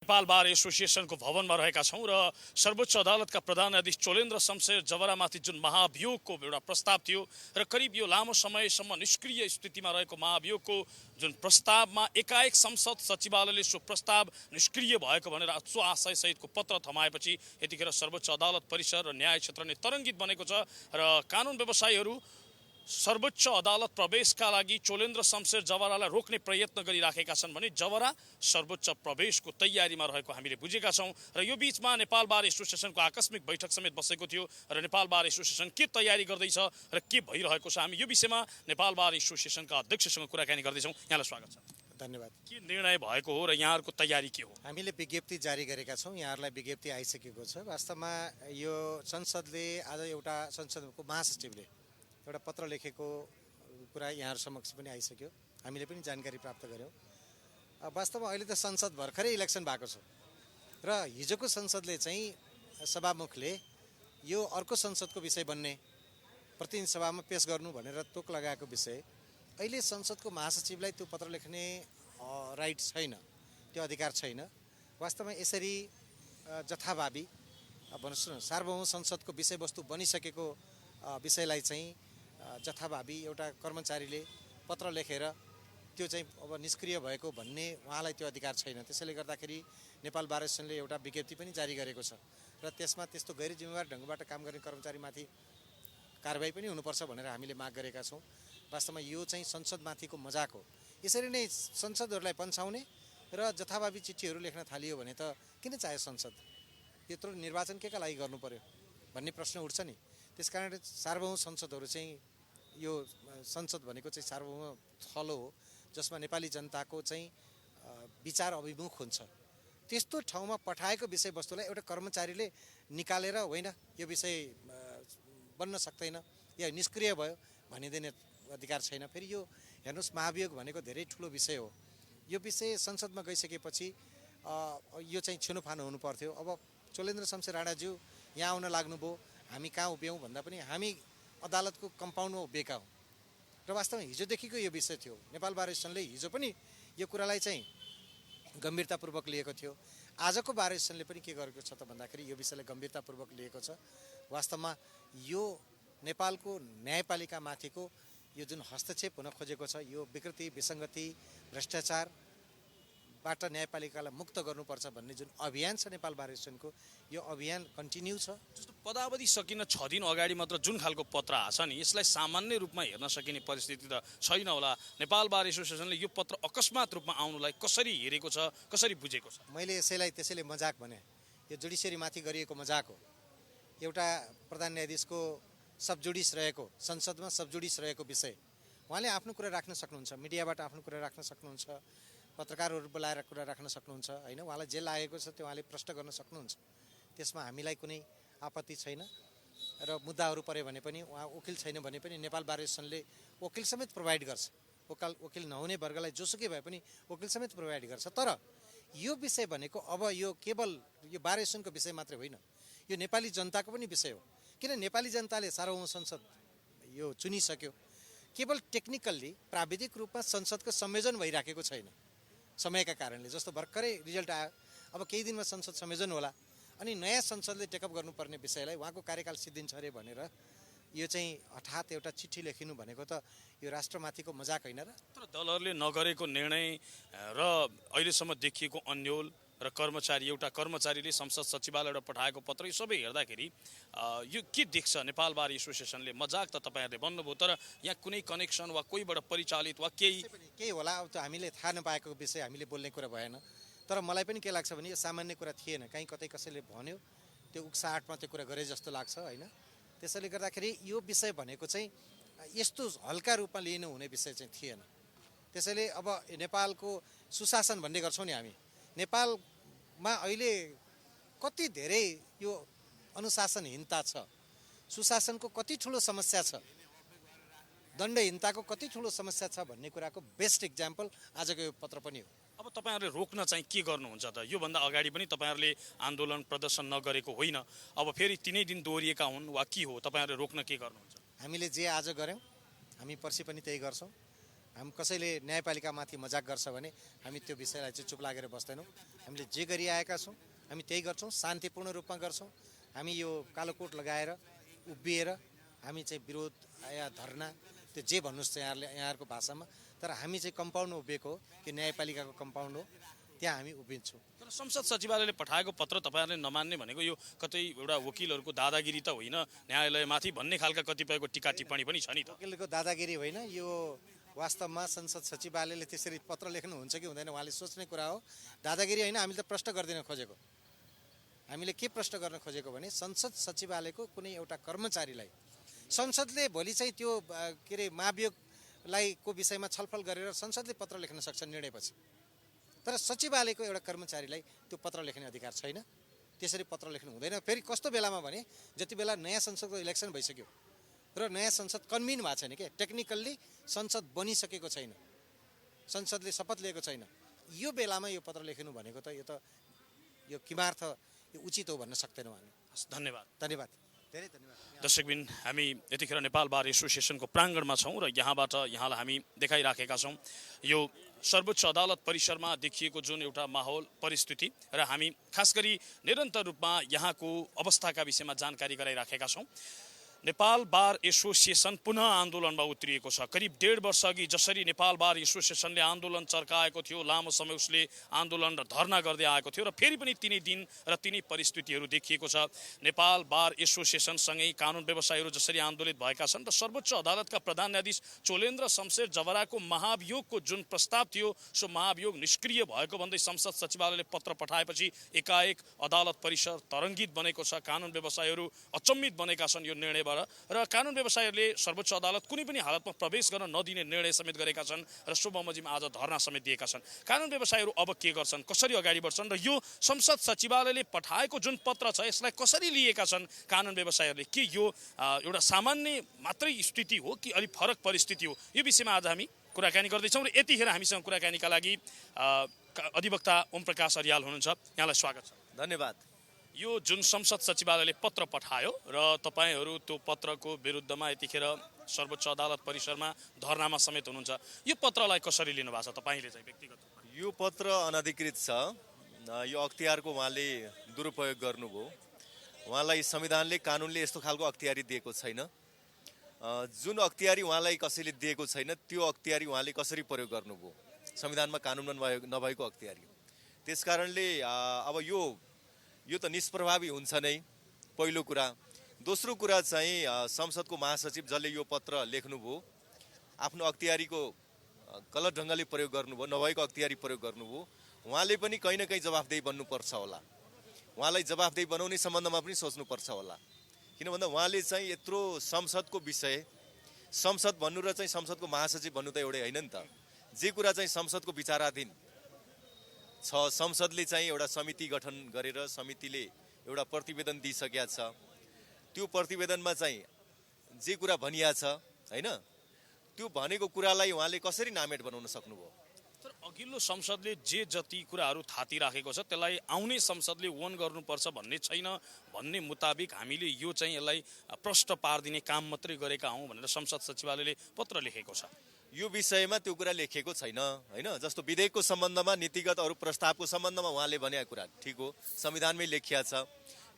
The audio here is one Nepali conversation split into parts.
नेपाल बार एसोसिएसनको भवनमा रहेका छौँ र सर्वोच्च अदालतका प्रधान न्यायाधीश चोलेन्द्र शमशेर जवरामाथि जुन महाभियोगको एउटा प्रस्ताव थियो र करिब यो लामो समयसम्म निष्क्रिय स्थितिमा रहेको महाभियोगको जुन प्रस्तावमा एकाएक संसद सचिवालयले सो प्रस्ताव निष्क्रिय भएको भनेर सो आशयसहितको पत्र थमाएपछि यतिखेर सर्वोच्च अदालत परिसर र न्याय क्षेत्र नै तरङ्गित बनेको छ र कानुन व्यवसायीहरू सर्वोच्च अदालत प्रवेशका लागि चोलेन्द्र शमशेर जवरालाई रोक्ने प्रयत्न गरिराखेका छन् भने जवरा सर्वोच्च प्रवेशको तयारीमा रहेको हामीले बुझेका छौँ र यो बीचमा नेपाल बार एसोसिएसनको आकस्मिक बैठक समेत बसेको थियो र नेपाल बार एसोसिएसन के तयारी गर्दैछ र के भइरहेको छ हामी यो विषयमा नेपाल बार एसोसिएसनका अध्यक्षसँग कुराकानी गर्दैछौँ। यहाँलाई स्वागत छ। धन्यवाद। के निर्णय भएको हो र यहाँहरूको तयारी के हो? हामीले विज्ञप्ति जारी गरेका छौँ, यहाँहरूलाई विज्ञप्ति आइसकेको छ। वास्तवमा यो संसदले आज एउटा संसदको महासचिवले एउटा पत्र लेखेको कुरा यहाँहरू समक्ष पनि आइसक्यो, हामीले पनि जानकारी प्राप्त गऱ्यौँ। वास्तवमा अहिले त संसद भर्खरै इलेक्सन भएको छ र हिजोको संसदले चाहिँ सभामुखले यो अर्को संसदको विषय बन्ने प्रतिनिधि सभामा पेश गर्नु भनेर तोक लगाएको विषय अहिले संसदको महासचिवलाई त्यो पत्र लेख्ने राइट छैन, त्यो अधिकार छैन। वास्तवमा यसरी जथाभावी भन्नुहोस् न सार्वभौम संसदको विषयवस्तु बनिसकेको विषयलाई चाहिँ जथाभावी एउटा कर्मचारीले पत्र लेखेर त्यो चाहिँ अब निष्क्रिय भएको भन्ने उहाँलाई त्यो अधिकार छैन। त्यसैले गर्दाखेरि नेपाल बार एसोसिएसनले एउटा विज्ञप्ति पनि जारी गरेको छ र त्यसमा त्यस्तो गैर जिम्मेवार ढङ्गबाट काम गर्ने कर्मचारीमाथि कारबाही पनि हुनुपर्छ भनेर हामीले माग गरेका छौँ। वास्तवमा यो चाहिँ संसदमाथिको मजाक हो। यसरी नै संसदहरूलाई पन्छाउने र जथाभावी चिठीहरू लेख्न थालियो भने त किन चाह्यो संसद? यत्रो निर्वाचन केका लागि गर्नु पर्यो भन्ने प्रश्न उठ्छ नि। त्यसकारण सार्वभौम संसदहरू चाहिँ यो संसद भनेको चाहिँ सार्वभौम थलो हो जसमा नेपाली जनताको चाहिँ विचार अभिमुख हुन्छ। त्यस्तो ठाउँमा पठाएको विषयवस्तुलाई एउटा कर्मचारीले निकालेर होइन यो विषय बन्न सक्दैन या निष्क्रिय भयो भनिदिने अधिकार छैन। फेरि यो हेर्नुहोस्, महाभियोग भनेको धेरै ठुलो विषय हो। यो विषय संसदमा गइसकेपछि यो चाहिँ छिनोफानो हुनु पर्थ्यो। अब चोलेन्द्र शमशेर राणाज्यू यहाँ आउन लाग्नुभयो, हामी कहाँ उभियौँ भन्दा पनि हामी अदालतको कम्पाउन्डमा उभिएका हौँ र वास्तवमा हिजोदेखिको यो विषय थियो। नेपाल बार एसोसिएसनले हिजो पनि यो कुरालाई चाहिँ गम्भीरतापूर्वक लिएको थियो। आजको बार एसोसिएसनले पनि के गरेको छ त भन्दाखेरि यो विषयलाई गम्भीरतापूर्वक लिएको छ। वास्तवमा यो नेपालको न्यायपालिकामाथिको यो जुन हस्तक्षेप हुन खोजेको छ, यो विकृति विसङ्गति भ्रष्टाचारबाट न्यायपालिकालाई मुक्त गर्नुपर्छ भन्ने जुन अभियान छ नेपाल बार एसोसिएसनको, यो अभियान कन्टिन्यू छ। जस्तो पदावधि सकिन 6 दिन अगाडि मात्र जुन खालको पत्र आछ नि, यसलाई सामान्य रूपमा हेर्न सकिने परिस्थिति त छैन होला। नेपाल बार एसोसिएसनले यो पत्र अकस्मात रूपमा आउनुलाई कसरी हेरेको छ, कसरी बुझेको छ? मैले यसैलाई त्यसैले मजाक भने, यो जुडिसियरीमाथि गरिएको मजाक हो। एउटा प्रधान न्यायाधीशको सबजुडिस रहेको, संसदमा सबजुडिस रहेको विषय उहाँले आफ्नो कुरा राख्न सक्नुहुन्छ, मिडियाबाट आफ्नो कुरा राख्न सक्नुहुन्छ, पत्रकारहरू बोलाएर कुरा राख्न सक्नुहुन्छ होइन। उहाँलाई जे लागेको छ त्यो उहाँले प्रश्न गर्न सक्नुहुन्छ, त्यसमा हामीलाई कुनै आपत्ति छैन। र मुद्दाहरू पऱ्यो भने पनि उहाँ वकिल छैन भने पनि नेपाल बार एसोसिएसनले वकिल समेत प्रोभाइड गर्छ। वकिल नहुने वर्गलाई जोसुकै भए पनि वकिल समेत प्रोभाइड गर्छ। तर यो विषय भनेको अब यो केवल यो बार एसोसिएसनको विषय मात्रै होइन, यो नेपाली जनताको पनि विषय हो। किन नेपाली जनताले सार्वभौम संसद यो चुनिसक्यो, केवल टेक्निकल्ली प्राविधिक रूपमा संसदको संयोजन भइराखेको छैन समयका कारणले। जस्तो भर्खरै रिजल्ट आयो, अब केही दिनमा संसद संयोजन होला अनि नयाँ संसदले टेकअप गर्नुपर्ने विषयलाई उहाँको कार्यकाल सिद्धिन्छ अरे भनेर यो चाहिँ हठात एउटा चिठी लेखिनु भनेको त यो राष्ट्रमाथिको मजाक होइन र? तर दलहरूले नगरेको निर्णय र अहिलेसम्म देखिएको अन्यल र एउटा कर्मचारीले संसद सचिवालयबाट पठाएको पत्र, यो सबै हेर्दाखेरि यो के देख्छ नेपाल बार एसोसिएसनले? मजाक त तपाईँहरूले भन्नुभयो, तर यहाँ कुनै कनेक्सन वा कोहीबाट परिचालित वा केही होला। अब त हामीले थाहा नपाएको विषय हामीले बोल्ने कुरा भएन। तर मलाई पनि के लाग्छ भने यो सामान्य कुरा थिएन, कहीँ कतै कसैले भन्यो त्यो उक्साहटमा त्यो कुरा गरे जस्तो लाग्छ होइन। त्यसैले गर्दाखेरि यो विषय भनेको चाहिँ यस्तो हल्का रूपमा लिनु हुने विषय चाहिँ थिएन। त्यसैले अब नेपालको सुशासन भन्ने गर्छौँ नि हामी, नेपालमा अहिले कति धेरै यो अनुशासनहीनता छ, सुशासनको कति ठुलो समस्या छ, दण्डहीनताको कति ठुलो समस्या छ भन्ने कुराको बेस्ट इक्जाम्पल आजको यो पत्र पनि हो। अब तपाईँहरूले रोक्न चाहिँ के गर्नुहुन्छ त? योभन्दा अगाडि पनि तपाईँहरूले आन्दोलन प्रदर्शन नगरेको होइन, अब फेरि 3 दिन दोहोरिएका हुन् वा के हो? तपाईँहरूले रोक्न के गर्नुहुन्छ? हामीले जे आज गऱ्यौँ हामी पर्सि पनि त्यही गर्छौँ। हामी कसैले न्यायपालिकामाथि मजाक गर्छ भने हामी त्यो विषयलाई चाहिँ चुप लागेर बस्दैनौँ। हामीले जे गरिआएका छौँ हामी त्यही गर्छौँ, शान्तिपूर्ण रूपमा गर्छौँ। हामी यो कालो कोट लगाएर उभिएर हामी चाहिँ विरोध या धरना त्यो जे भन्नुहोस् चाहिँ यहाँहरूको भाषामा, तर हामी चाहिँ कम्पाउन्डमा उभिएको हो कि न्यायपालिकाको कम्पाउन्ड हो, त्यहाँ हामी उभिन्छौँ। तर संसद सचिवालयले पठाएको पत्र तपाईँहरूले नमान्ने भनेको यो कतै एउटा वकिलहरूको दादागिरी त होइन न्यायालयमाथि भन्ने खालका कतिपयको टिका टिप्पणी पनि छ नि त। वकिलको दादागिरी होइन, यो वास्तवमा संसद सचिवालयले त्यसरी पत्र लेख्नु हुन्छ कि हुँदैन उहाँले सोच्ने कुरा हो। दादागिरी होइन, हामीले त प्रश्न गरिदिन खोजेको। हामीले के प्रश्न गर्न खोजेको भने संसद सचिवालयको कुनै एउटा कर्मचारीलाई संसदले भोलि चाहिँ त्यो के अरे महाभियोगलाई को विषयमा छलफल गरेर संसदले पत्र लेख्न सक्छ निर्णयपछि, तर सचिवालयको एउटा कर्मचारीलाई त्यो पत्र लेख्ने अधिकार छैन। त्यसरी पत्र लेख्नु हुँदैन। फेरि कस्तो बेलामा भने जति बेला नयाँ संसदको इलेक्सन भइसक्यो र नयाँ संसद कन्भिन भएको छैन, के टेक्निकल्ली संसद बनिसकेको छैन, संसदले शपथ लिएको छैन, यो बेलामा यो पत्र लेख्नु भनेको त यो किमार्थ यो उचित हो भन्न सक्दैनौँ हामी। धन्यवाद। धन्यवाद, धेरै धन्यवाद। दर्शकबिन, हामी यतिखेर नेपाल बार एसोसिएसनको प्राङ्गणमा छौँ र यहाँबाट यहाँलाई हामी देखाइराखेका छौँ यो सर्वोच्च अदालत परिसरमा देखिएको जुन एउटा माहौल परिस्थिति र हामी खास गरी निरन्तर रूपमा यहाँको अवस्थाका विषयमा जानकारी गराइराखेका छौँ। नेपाल बार एसोसिएसन पुनः आन्दोलनमा उत्रिएको छ। करिब 1.5 वर्ष अघि जसरी नेपाल बार एसोसिएसनले आन्दोलन चर्काएको थियो, लामो समय उसले आन्दोलन र धरना गर्दै आएको थियो र फेरि पनि तिनै दिन र तिनै परिस्थितिहरू देखिएको छ। नेपाल बार एसोसिएसनसँगै कानुन व्यवसायीहरू जसरी आन्दोलित भएका छन् र सर्वोच्च अदालतका प्रधान न्यायाधीश चोलेन्द्र शमशेर जवराको महाभियोगको जुन प्रस्ताव थियो सो महाभियोग निष्क्रिय भएको भन्दै संसद सचिवालयले पत्र पठाएपछि एकाएक अदालत परिसर तरङ्गित बनेको छ। कानुन व्यवसायीहरू अचम्मित बनेका छन् यो निर्णय र कानुन व्यवसायीहरूले सर्वोच्च अदालत कुनै पनि हालतमा प्रवेश गर्न नदिने निर्णय समेत गरेका छन् र सो बमोजिम आज धरना समेत दिएका छन्। कानुन व्यवसायीहरू अब के गर्छन्, कसरी अगाडि बढ्छन् र यो संसद सचिवालयले पठाएको जुन पत्र छ यसलाई कसरी लिएका छन् कानुन व्यवसायीहरूले, के यो एउटा सामान्य मात्रै स्थिति हो कि अलिक फरक परिस्थिति हो, यो विषयमा आज हामी कुराकानी गर्दैछौँ। र यतिखेर हामीसँग कुराकानीका लागि अधिवक्ता ओम प्रकाश अर्याल हुनुहुन्छ, यहाँलाई स्वागत छ। धन्यवाद। यो जुन संसद सचिवालयले पत्र पठायो र तपाईहरू त्यो पत्रको विरुद्धमा यतिखेर सर्वोच्च अदालत परिसरमा धरनामा समेत हुनुहुन्छ, यो पत्रलाई कसरी लिनुभएको छ तपाईँले चाहिँ व्यक्तिगत? यो पत्र अनधिकृत छ। यो अख्तियारको उहाँले दुरुपयोग गर्नुभयो। उहाँलाई संविधानले कानुनले यस्तो खालको अख्तियारी दिएको छैन। जुन अख्तियारी उहाँलाई कसैले दिएको छैन त्यो अख्तियारी उहाँले कसरी प्रयोग गर्नुभयो, संविधानमा कानुनमा नभएको अख्तियारी। त्यसकारणले अब यो त निष्प्रभावी हुन्छ नै, पहिलो कुरा। दोस्रो कुरा चाहिँ संसदको महासचिव जसले यो पत्र लेख्नुभयो आफ्नो अख्तियारीको गलत ढङ्गले प्रयोग गर्नुभयो, नभएको अख्तियारी प्रयोग गर्नुभयो। उहाँले पनि कहीँ न कहीँ जवाफदेही बन्नुपर्छ होला। उहाँलाई जवाफदेही बनाउने सम्बन्धमा पनि सोच्नुपर्छ होला। किन भन्दा उहाँले चाहिँ यत्रो संसदको विषय, संसद भन्नु र चाहिँ संसदको महासचिव भन्नु त एउटै होइन नि त। जे कुरा चाहिँ संसदको विचाराधीन छ, संसदले चाहिँ एउटा समिति गठन गरेर समितिले एउटा प्रतिवेदन दिइसकेका छ। त्यो प्रतिवेदनमा चाहिँ जे कुरा भनिया छ हैन, त्यो भनेको कुरालाई उहाँले कसरी नामेट बनाउन सक्नुभयो? तर अघिल्लो संसदले जे जति कुराहरू थाती राखेको छ त्यसलाई आउने संसदले ओन गर्नुपर्छ भन्ने छैन भन्ने मुताबिक हामीले यो चाहिँ यसलाई प्रश्न पारिदिने काम मात्रै गरेका हौँ भनेर संसद सचिवालयले पत्र लेखेको छ। यो विषयमा त्यो कुरा लेखेको छैन हैन। जस्तो विधेयकको सम्बन्धमा, नीतिगत अरू प्रस्तावको सम्बन्धमा उहाँले भनेको कुरा ठिक हो, संविधानमै लेखिया छ।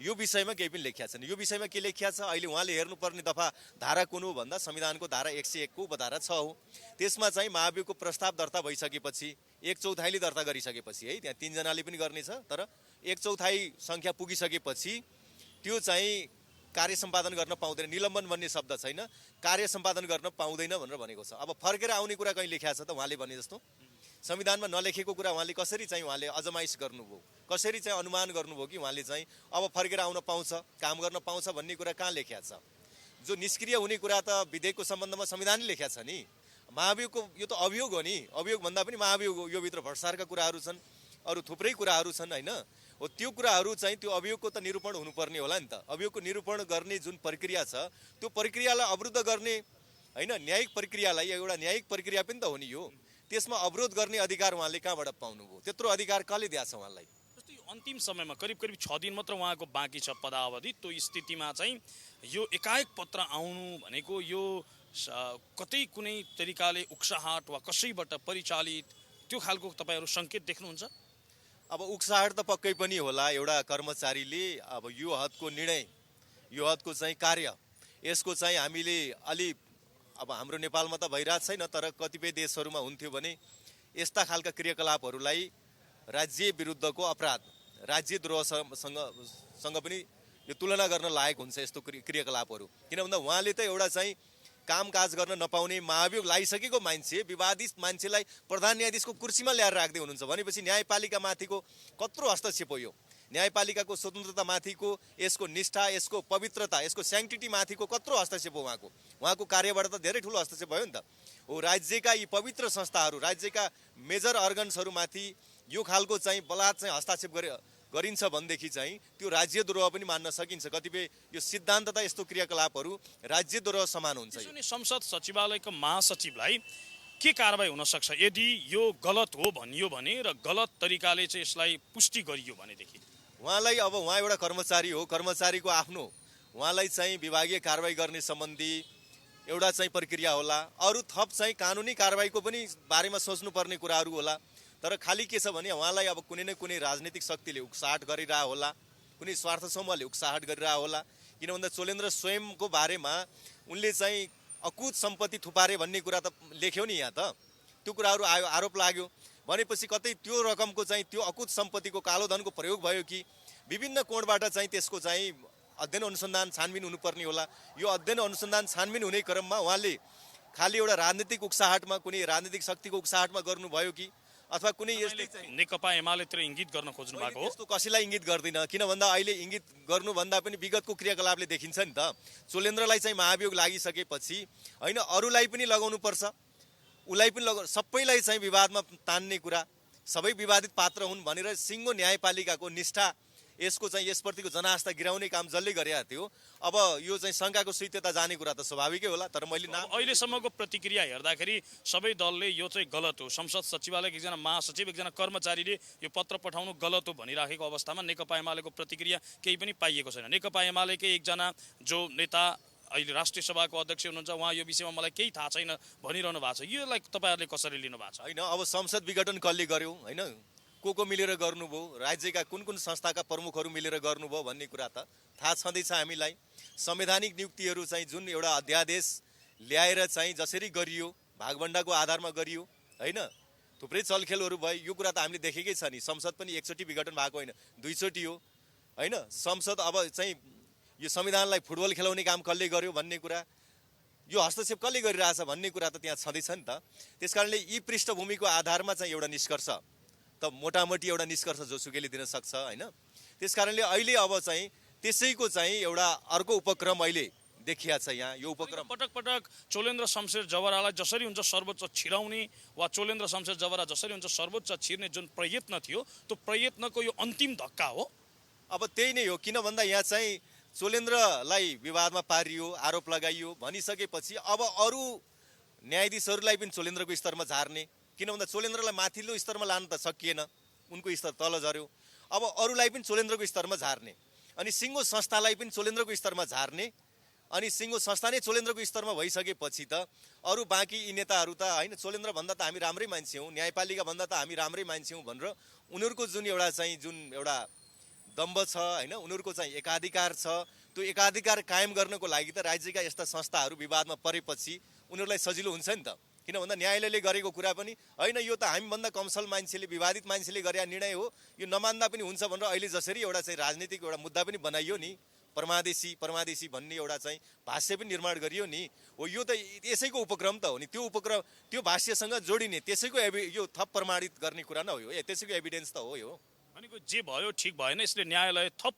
यो विषयमा केही पनि लेखिया छैन। यो विषयमा के लेखिया छ अहिले उहाँले हेर्नुपर्ने दफा धारा कुन हो भन्दा संविधानको धारा 101 को उपधारा 6 हो। त्यसमा चाहिँ महाभियोगको प्रस्ताव दर्ता भइसकेपछि 1/4 दर्ता गरिसकेपछि है, त्यहाँ 3 जनाले पनि गर्ने छ, तर 1/4 संख्या पुगिसकेपछि त्यो चाहिँ कार्य सम्पादन गर्न पाउँदैन। निलम्बन भन्ने शब्द छैन, कार्य सम्पादन गर्न पाउँदैन भनेर भनेको छ। अब फर्केर आउने कुरा कहीँ लेखिया छ त उहाँले भने जस्तो? संविधानमा नलेखेको कुरा उहाँले कसरी चाहिँ उहाँले अजमाइस गर्नुभयो, कसरी चाहिँ अनुमान गर्नुभयो कि उहाँले चाहिँ अब फर्केर आउन पाउँछ, काम गर्न पाउँछ भन्ने कुरा कहाँ लेखिया छ? जो निष्क्रिय हुने कुरा त विधेयकको सम्बन्धमा संविधानले लेखिया छ नि। महाभियोगको यो त अभियोग हो नि, अभियोग भन्दा पनि महाभियोग हो। यो भित्र भ्रष्टाचारका कुराहरू छन्, अरू थुप्रै कुराहरू छन् हैन। हो त्यो कुराहरू चाहिँ त्यो अभियोगको त निरूपण हुनुपर्ने होला नि त। अभियोगको निरूपण गर्ने जुन प्रक्रिया छ त्यो प्रक्रियालाई अवरुद्ध गर्ने हैन, न्यायिक प्रक्रियालाई एउटा न्यायिक प्रक्रिया पनि त हो नि यो। त्यसमा अवरोध गर्ने अधिकार उहाँले कहाँबाट पाउनुभयो? त्यत्रो अधिकार कसले दिएको छ उहाँलाई? जस्तै अन्तिम समयमा करिब 6 दिन मात्र उहाँको बाँकी छ पदावधि, त्यो स्थितिमा चाहिँ यो एकाएक पत्र आउनु भनेको यो कतै कुनै तरिकाले उक्साहट वा कसैबाट परिचालित त्यो खालको तपाईँहरू सङ्केत देख्नुहुन्छ? अब उक्साहट त पक्कै पनि होला। एउटा कर्मचारीले अब यो हदको निर्णय, यो हदको चाहिँ कार्य, यसको चाहिँ हामीले अलि अब हाम्रो नेपालमा त भइरहेको छैन, तर कतिपय देशहरूमा हुन्थ्यो भने यस्ता खालका क्रियाकलापहरूलाई राज्य विरुद्धको अपराध, राज्य द्रोहसँग पनि यो तुलना गर्न लायक हुन्छ यस्तो क्रियाकलापहरू। किन भन्दा उहाँले त एउटा चाहिँ कामकाज गर्न नपाउने महाभियोग लागिसकेको मान्छे, विवादित मान्छेलाई प्रधान न्यायाधीशको कुर्सीमा ल्याएर राख्दै हुनुहुन्छ भनेपछि न्यायपालिका माथिको कत्रो हस्तक्षेप हो यो? न्यायपालिकाको स्वतन्त्रता माथिको, यसको निष्ठा, यसको पवित्रता, यसको स्याङ्क्टिटी माथिको कत्रो हस्तक्षेप हो उहाँको? उहाँको कार्यबाट त धेरै ठुलो हस्तक्षेप भयो नि त। हो राज्यका यी पवित्र संस्थाहरू, राज्यका मेजर अर्गन्सहरूमाथि यो खालको चाहिँ बलात् चाहिँ हस्तक्षेप गरिन्छ भनेदेखि चाहिँ त्यो राज्यद्रोह पनि मान्न सकिन्छ। कतिपय यो सिद्धान्तता यस्तो क्रियाकलापहरू राज्यद्रोह समान हुन्छ। संसद सचिवालयको महासचिवलाई के कारबाही हुन सक्छ यदि यो गलत हो भनियो भने र गलत तरिकाले चाहिँ यसलाई पुष्टि गरियो भनेदेखि? उहाँलाई अब उहाँ एउटा कर्मचारी हो, कर्मचारीको आफ्नो उहाँलाई चाहिँ विभागीय कारबाही गर्ने सम्बन्धी एउटा चाहिँ प्रक्रिया होला। अरू थप चाहिँ कानुनी कारबाहीको पनि बारेमा सोच्नुपर्ने कुराहरू होला। तर खालि के छ भने उहाँलाई अब कुनै न कुनै राजनीतिक शक्तिले उक्साहट गरिरह होला, कुनै स्वार्थ समूहले उक्साहट गरिरह होला। किन भन्दा चोलेन्द्र स्वयंको बारेमा उनले चाहिँ अकुत सम्पत्ति थुपारे भन्ने कुरा त लेख्यो नि यहाँ त, त्यो कुराहरू आयो, आरोप लाग्यो भनेपछि कतै त्यो रकमको चाहिँ त्यो अकुत सम्पत्तिको कालो धनको प्रयोग भयो कि विभिन्न कोणबाट चाहिँ त्यसको चाहिँ अध्ययन अनुसन्धान छानबिन हुनुपर्ने होला। यो अध्ययन अनुसन्धान छानबिन हुने क्रममा उहाँले खालि एउटा राजनीतिक उक्साहटमा, कुनै राजनीतिक शक्तिको उक्साहटमा गर्नुभयो कि अथवा कुनै यस्तै चाहिँ नेकपा एमालेतिर इङ्गित गर्न खोज्नु भएको हो? त्यस्तो कसैलाई इङ्गित गर्दिन। किन भन्दा अहिले इङ्गित गर्नुभन्दा पनि विगतको क्रियाकलापले देखिन्छ नि त। चोलेन्द्रलाई चाहिँ महाभियोग लागिसकेपछि होइन अरूलाई पनि लगाउनुपर्छ, उसलाई पनि सबैलाई चाहिँ विवादमा तान्ने कुरा, सबै विवादित पात्र हुन् भनेर सिङ्गो न्यायपालिकाको निष्ठा, यसको चाहिँ यसप्रतिको जनआस्था गिराउने काम जसले गरेका थियो। अब यो चाहिँ शङ्काको स्वीकृतता जाने कुरा त स्वाभाविकै होला। तर मैले अहिलेसम्मको प्रतिक्रिया हेर्दाखेरि सबै दलले यो चाहिँ गलत हो, संसद सचिवालयको एकजना महासचिव, एकजना कर्मचारीले यो पत्र पठाउनु गलत हो भनिराखेको अवस्थामा नेकपा एमालेको प्रतिक्रिया केही पनि पाइएको छैन। नेकपा एमालेकै एकजना जो नेता अहिले राष्ट्रिय सभाको अध्यक्ष हुनुहुन्छ, उहाँ यो विषयमा मलाई केही थाहा छैन भनिरहनु भएको छ। योलाई तपाईँहरूले कसरी लिनु भएको छ? होइन, अब संसद विघटन कसले गर्यो, होइन को मिलेर गर्नुभयो, राज्यका कुन कुन संस्थाका प्रमुखहरू मिलेर गर्नुभयो भन्ने कुरा त थाहा छँदैछ हामीलाई। संवैधानिक नियुक्तिहरू चाहिँ जुन एउटा अध्यादेश ल्याएर चाहिँ जसरी गरियो, भागभण्डाको आधारमा गरियो, होइन थुप्रै चलखेलहरू भयो। यो कुरा त हामीले देखेकै छ नि। संसद पनि एकचोटि विघटन भएको होइन, दुईचोटि हो, होइन। संसद अब चाहिँ यो संविधानलाई फुटबल खेलाउने काम कसले गर्यो भन्ने कुरा, यो हस्तक्षेप कसले गरिरहेछ भन्ने कुरा त त्यहाँ छँदैछ नि त। त्यसकारणले यी पृष्ठभूमिको आधारमा चाहिँ एउटा निष्कर्ष त मोटामोटी एउटा निष्कर्ष जोसुकैले दिन सक्छ, होइन। त्यसकारणले अहिले अब चाहिँ त्यसैको चाहिँ एउटा अर्को उपक्रम अहिले देखिया छ यहाँ। यो उपक्रम पटक पटक चोलेन्द्र शमशेर जवरालाई जसरी हुन्छ सर्वोच्च छिराउने वा चोलेन्द्र शमशेर जवरा जसरी हुन्छ सर्वोच्च छिर्ने जुन प्रयत्न थियो, त्यो प्रयत्नको यो अन्तिम धक्का हो। अब त्यही नै हो। किन भन्दा यहाँ चाहिँ चोलेन्द्रलाई विवादमा पारियो, आरोप लगाइयो भनिसकेपछि अब अरू न्यायाधीशहरूलाई पनि चोलेन्द्रको स्तरमा झार्ने। किन भन्दा चोलेन्द्रलाई माथिल्लो स्तरमा लान त सकिएन, उनको स्तर तल झऱ्यो। अब अरूलाई पनि चोलेन्द्रको स्तरमा झार्ने, अनि सिङ्गो संस्थालाई पनि चोलेन्द्रको स्तरमा झार्ने, अनि सिङ्गो संस्था नै चोलेन्द्रको स्तरमा भइसकेपछि त अरू बाँकी यी नेताहरू त होइन चोलेन्द्र भन्दा त हामी राम्रै मान्छे हौँ, न्यायपालिका भन्दा त हामी राम्रै मान्छे हौँ भनेर उनीहरूको जुन एउटा चाहिँ जुन एउटा दम्ब छ, होइन उनीहरूको चाहिँ एकाधिकार छ, त्यो एकाधिकार कायम गर्नको लागि त राज्यका यस्ता संस्थाहरू विवादमा परेपछि उनीहरूलाई सजिलो हुन्छ नि त। किन भन्दा न्यायालयले गरेको कुरा पनि होइन, यो त हामीभन्दा कमसल मान्छेले, विवादित मान्छेले गरेका निर्णय हो, यो नमान्दा पनि हुन्छ भनेर अहिले जसरी एउटा चाहिँ राजनीतिक एउटा मुद्दा पनि बनाइयो नि, परमादेशी भन्ने एउटा चाहिँ भाष्य पनि निर्माण गरियो नि, हो यो त यसैको उपक्रम त हो नि। त्यो उपक्रम त्यो भाष्यसँग जोडिने त्यसैको यो थप प्रमाणित गर्ने कुरा नै हो, त्यसैको एभिडेन्स त हो यो। भनेको जे भयो ठिक भएन, यसले न्यायालय थप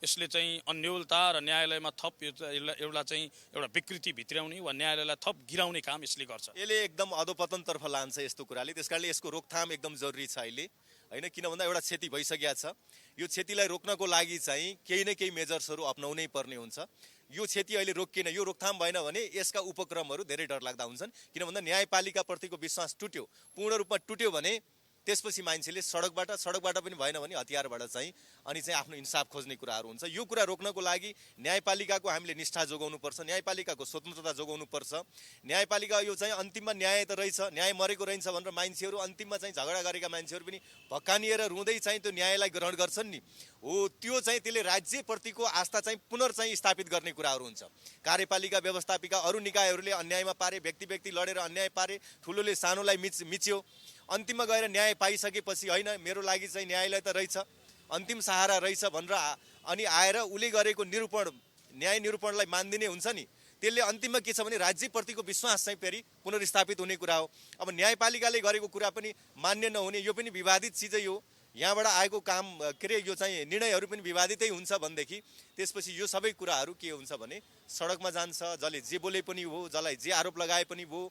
यसले चाहिँ अन्योलता र न्यायालयमा थप एउटा चाहिँ एउटा विकृति भित्र्याउने वा न्यायालयलाई थप गिराउने काम यसले गर्छ। यसले एकदम अधोपतनतर्फ लान्छ यस्तो कुराले। त्यसकारणले यसको रोकथाम एकदम जरुरी छ अहिले, होइन। किन भन्दा एउटा क्षति भइसकेको छ, यो क्षतिलाई रोक्नको लागि चाहिँ केही न केही मेजर्सहरू अपनाउनै पर्ने हुन्छ। यो क्षति अहिले रोकिएन, यो रोकथाम भएन भने यसका उपक्रमहरू धेरै डरलाग्दा हुन्छन्। किन भन्दा न्यायपालिकाप्रतिको विश्वास टुट्यो, पूर्ण रूपमा टुट्यो भने त्यसपछि मान्छेले सडकबाट पनि भएन भने हतियारबाट चाहिँ अनि चाहिँ आफ्नो इन्साफ खोज्ने कुराहरू हुन्छ। यो कुरा रोक्नको लागि न्यायपालिकाको हामीले निष्ठा जोगाउनुपर्छ, न्यायपालिकाको स्वतन्त्रता जोगाउनुपर्छ। न्यायपालिका यो चाहिँ अन्तिममा न्याय त रहेछ, न्याय मरेको रहन्छ भनेर मान्छेहरू अन्तिममा चाहिँ झगडा गरेका मान्छेहरू पनि भक्कानिएर रुँदै चाहिँ त्यो न्यायलाई ग्रहण गर्छन् नि, हो त्यो चाहिँ त्यसले राज्यप्रतिको आस्था चाहिँ पुनर्चाहिँ स्थापित गर्ने कुराहरू हुन्छ। कार्यपालिका व्यवस्थापिका अरू निकायहरूले अन्यायमा पारे, व्यक्ति लडेर अन्याय पारे, ठुलोले सानोलाई मिच्यो, अन्तिममा गएर न्याय पाइसकेपछि होइन मेरो लागि चाहिँ न्यायालय त रहेछ, अन्तिम सहारा रहेछ भनेर अनि आएर उसले गरेको न्याय निरूपणलाई मानिदिने हुन्छ नि, त्यसले अन्तिममा के छ भने राज्यप्रतिको विश्वास चाहिँ फेरि पुनर्स्थापित हुने कुरा हो। अब न्यायपालिकाले गरेको कुरा पनि मान्य नहुने, यो पनि विवादित चिजै हो। यहाँबाट आएको काम के अरे यो चाहिँ निर्णयहरू पनि विवादितै हुन्छ भनेदेखि त्यसपछि यो सबै कुराहरू के हुन्छ भने सडकमा जान्छ, जसले जे बोले पनि हो, जसलाई जे आरोप लगाए पनि हो,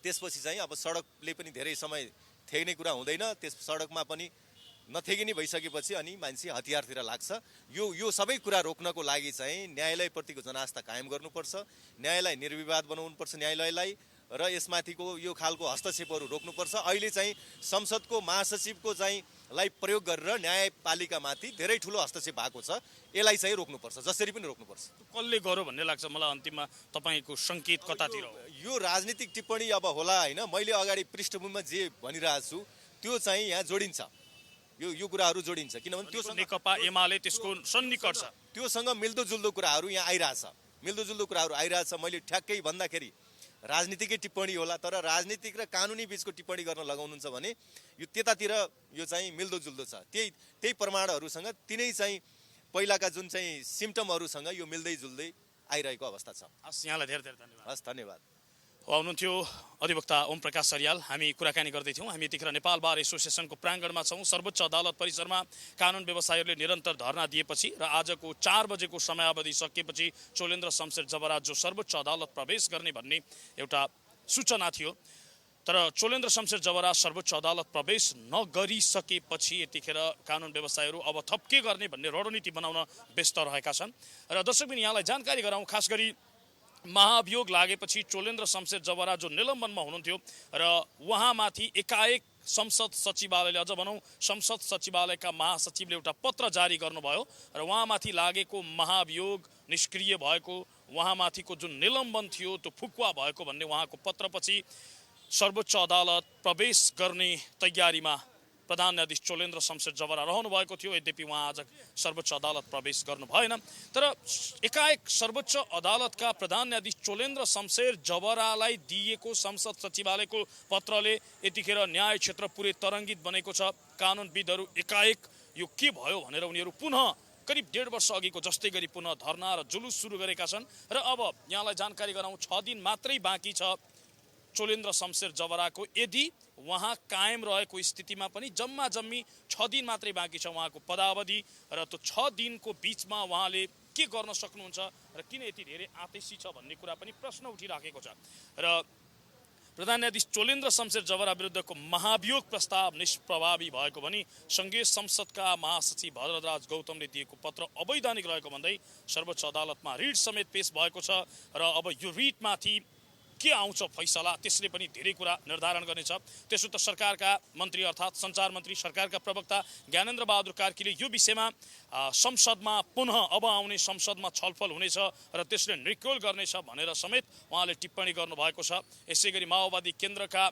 त्यसपछि चाहिँ अब सडकले पनि धेरै समय थेग्ने कुरा हुँदैन, त्यस सडकमा पनि नथेगिने भइसकेपछि अनि मान्छे हतियारतिर लाग्छ। यो सबै कुरा रोक्नको लागि चाहिँ न्यायालयप्रतिको जनआस्था कायम गर्नुपर्छ, न्यायलाई निर्विवाद बनाउनुपर्छ न्यायालयलाई, र यसमाथिको यो खालको हस्तक्षेपहरू रोक्नुपर्छ। अहिले चाहिँ संसदको महासचिवको चाहिँ लाई प्रयोग गरेर न्यायपालिकामाथि धेरै ठुलो हस्तक्षेप भएको छ, यसलाई चाहिँ रोक्नुपर्छ, जसरी पनि रोक्नुपर्छ। कसले गर्यो भन्ने लाग्छ मलाई अन्तिममा तपाईँको सङ्केत कतातिर हो? यो राजनीतिक टिप्पणी अब होला होइन, मैले अगाडि पृष्ठभूमिमा जे भनिरहेको छु त्यो चाहिँ यहाँ जोडिन्छ, यो कुराहरू जोडिन्छ, किनभने त्यो नेकपा एमाले त्यसको सन्निकट छ, त्योसँग मिल्दोजुल्दो कुराहरू यहाँ आइरहेछ। मैले ठ्याक्कै भन्दाखेरि राजनीतिकै टिप्पणी होला, तर राजनीतिक र कानुनी बीचको टिप्पणी गर्न लगाउनुहुन्छ भने यो त्यतातिर यो चाहिँ मिल्दोजुल्दो छ। त्यही प्रमाणहरूसँग तिनै चाहिँ पहिलाका जुन चाहिँ सिम्टमहरूसँग यो मिल्दै जुल्दै आइरहेको अवस्था छ। हस्, यहाँलाई धेरै धेरै धन्यवाद। हस्, धन्यवाद। हुनुहुन्थ्यो अधिवक्ता ओम प्रकाश सरियाल। हामी कुराकानी गर्दैथ्यौँ। हामी यतिखेर नेपाल बार एसोसिएसनको प्राङ्गणमा छौँ। सर्वोच्च अदालत परिसरमा कानुन व्यवसायीहरूले निरन्तर धरना दिएपछि र आजको 4 बजेको समयावधि सकिएपछि चोलेन्द्र शमशेर जवरा जो सर्वोच्च अदालत प्रवेश गर्ने भन्ने एउटा सूचना थियो, तर चोलेन्द्र शमशेर जवरा सर्वोच्च अदालत प्रवेश नगरिसकेपछि यतिखेर कानुन व्यवसायीहरू अब थप के गर्ने भन्ने रणनीति बनाउन व्यस्त रहेका छन्। र दर्शकबिन यहाँलाई जानकारी गराउँ, खास गरी महाभियोग लागेपछि चोलेन्द्र शमशेर जवरा जो निलम्बनमा हुनुहुन्थ्यो र उहाँमाथि एकाएक संसद सचिवालयले, अझ भनौँ संसद सचिवालयका महासचिवले एउटा पत्र जारी गर्नुभयो र उहाँमाथि लागेको महाभियोग निष्क्रिय भएको, उहाँमाथिको जुन निलम्बन थियो त्यो फुकुवा भएको भन्ने उहाँको पत्रपछि सर्वोच्च अदालत प्रवेश गर्ने तयारीमा प्रधान न्यायाधीश चोलेन्द्र शमशेर जवरा रहनु भएको थियो। यद्यपि उहाँ आज सर्वोच्च अदालत प्रवेश गर्नु भएन, तर एकाएक सर्वोच्च अदालतका प्रधान न्यायाधीश चोलेन्द्र शमशेर जवरालाई दिएको संसद सचिवालयको पत्रले यतिखेर न्याय क्षेत्र पुरै तरङ्गित बनेको छ। कानुनविदहरू एकाएक यो के भयो भनेर उनीहरू पुनः करिब 1.5 वर्ष अघिको जस्तै गरी पुनः धरना र जुलुस सुरु गरेका छन्। र अब यहाँलाई जानकारी गराउँ, 6 दिन मात्रै बाँकी छ चोलेन्द्र शमशेर जवराको। यदि उहाँ कायम रहेको स्थितिमा पनि जम्मा 6 दिन मात्रै बाँकी छ उहाँको पदावधि, र त्यो 6 दिनको बिचमा उहाँले के गर्न सक्नुहुन्छ र किन यति धेरै आतेशी छ भन्ने कुरा पनि प्रश्न उठिराखेको छ। र प्रधान न्यायाधीश चोलेन्द्र शमशेर जवरा विरुद्धको महाभियोग प्रस्ताव निष्प्रभावी भएको भनी सङ्घीय संसदका महासचिव भरतराज गौतमले दिएको पत्र अवैधानिक रहेको भन्दै सर्वोच्च अदालतमा रिट समेत पेश भएको छ। र अब यो रिटमाथि के आउँछ फैसला, त्यसले पनि धेरै कुरा निर्धारण गर्नेछ। त्यसो त सरकारका मन्त्री अर्थात् सञ्चार मन्त्री, सरकारका प्रवक्ता ज्ञानेन्द्र बहादुर कार्कीले यो विषयमा संसदमा पुनः अब आउने संसदमा छलफल हुनेछ र त्यसले निर्क्युल गर्नेछ भनेर समेत उहाँले टिप्पणी गर्नुभएको छ। यसै गरी माओवादी केन्द्रका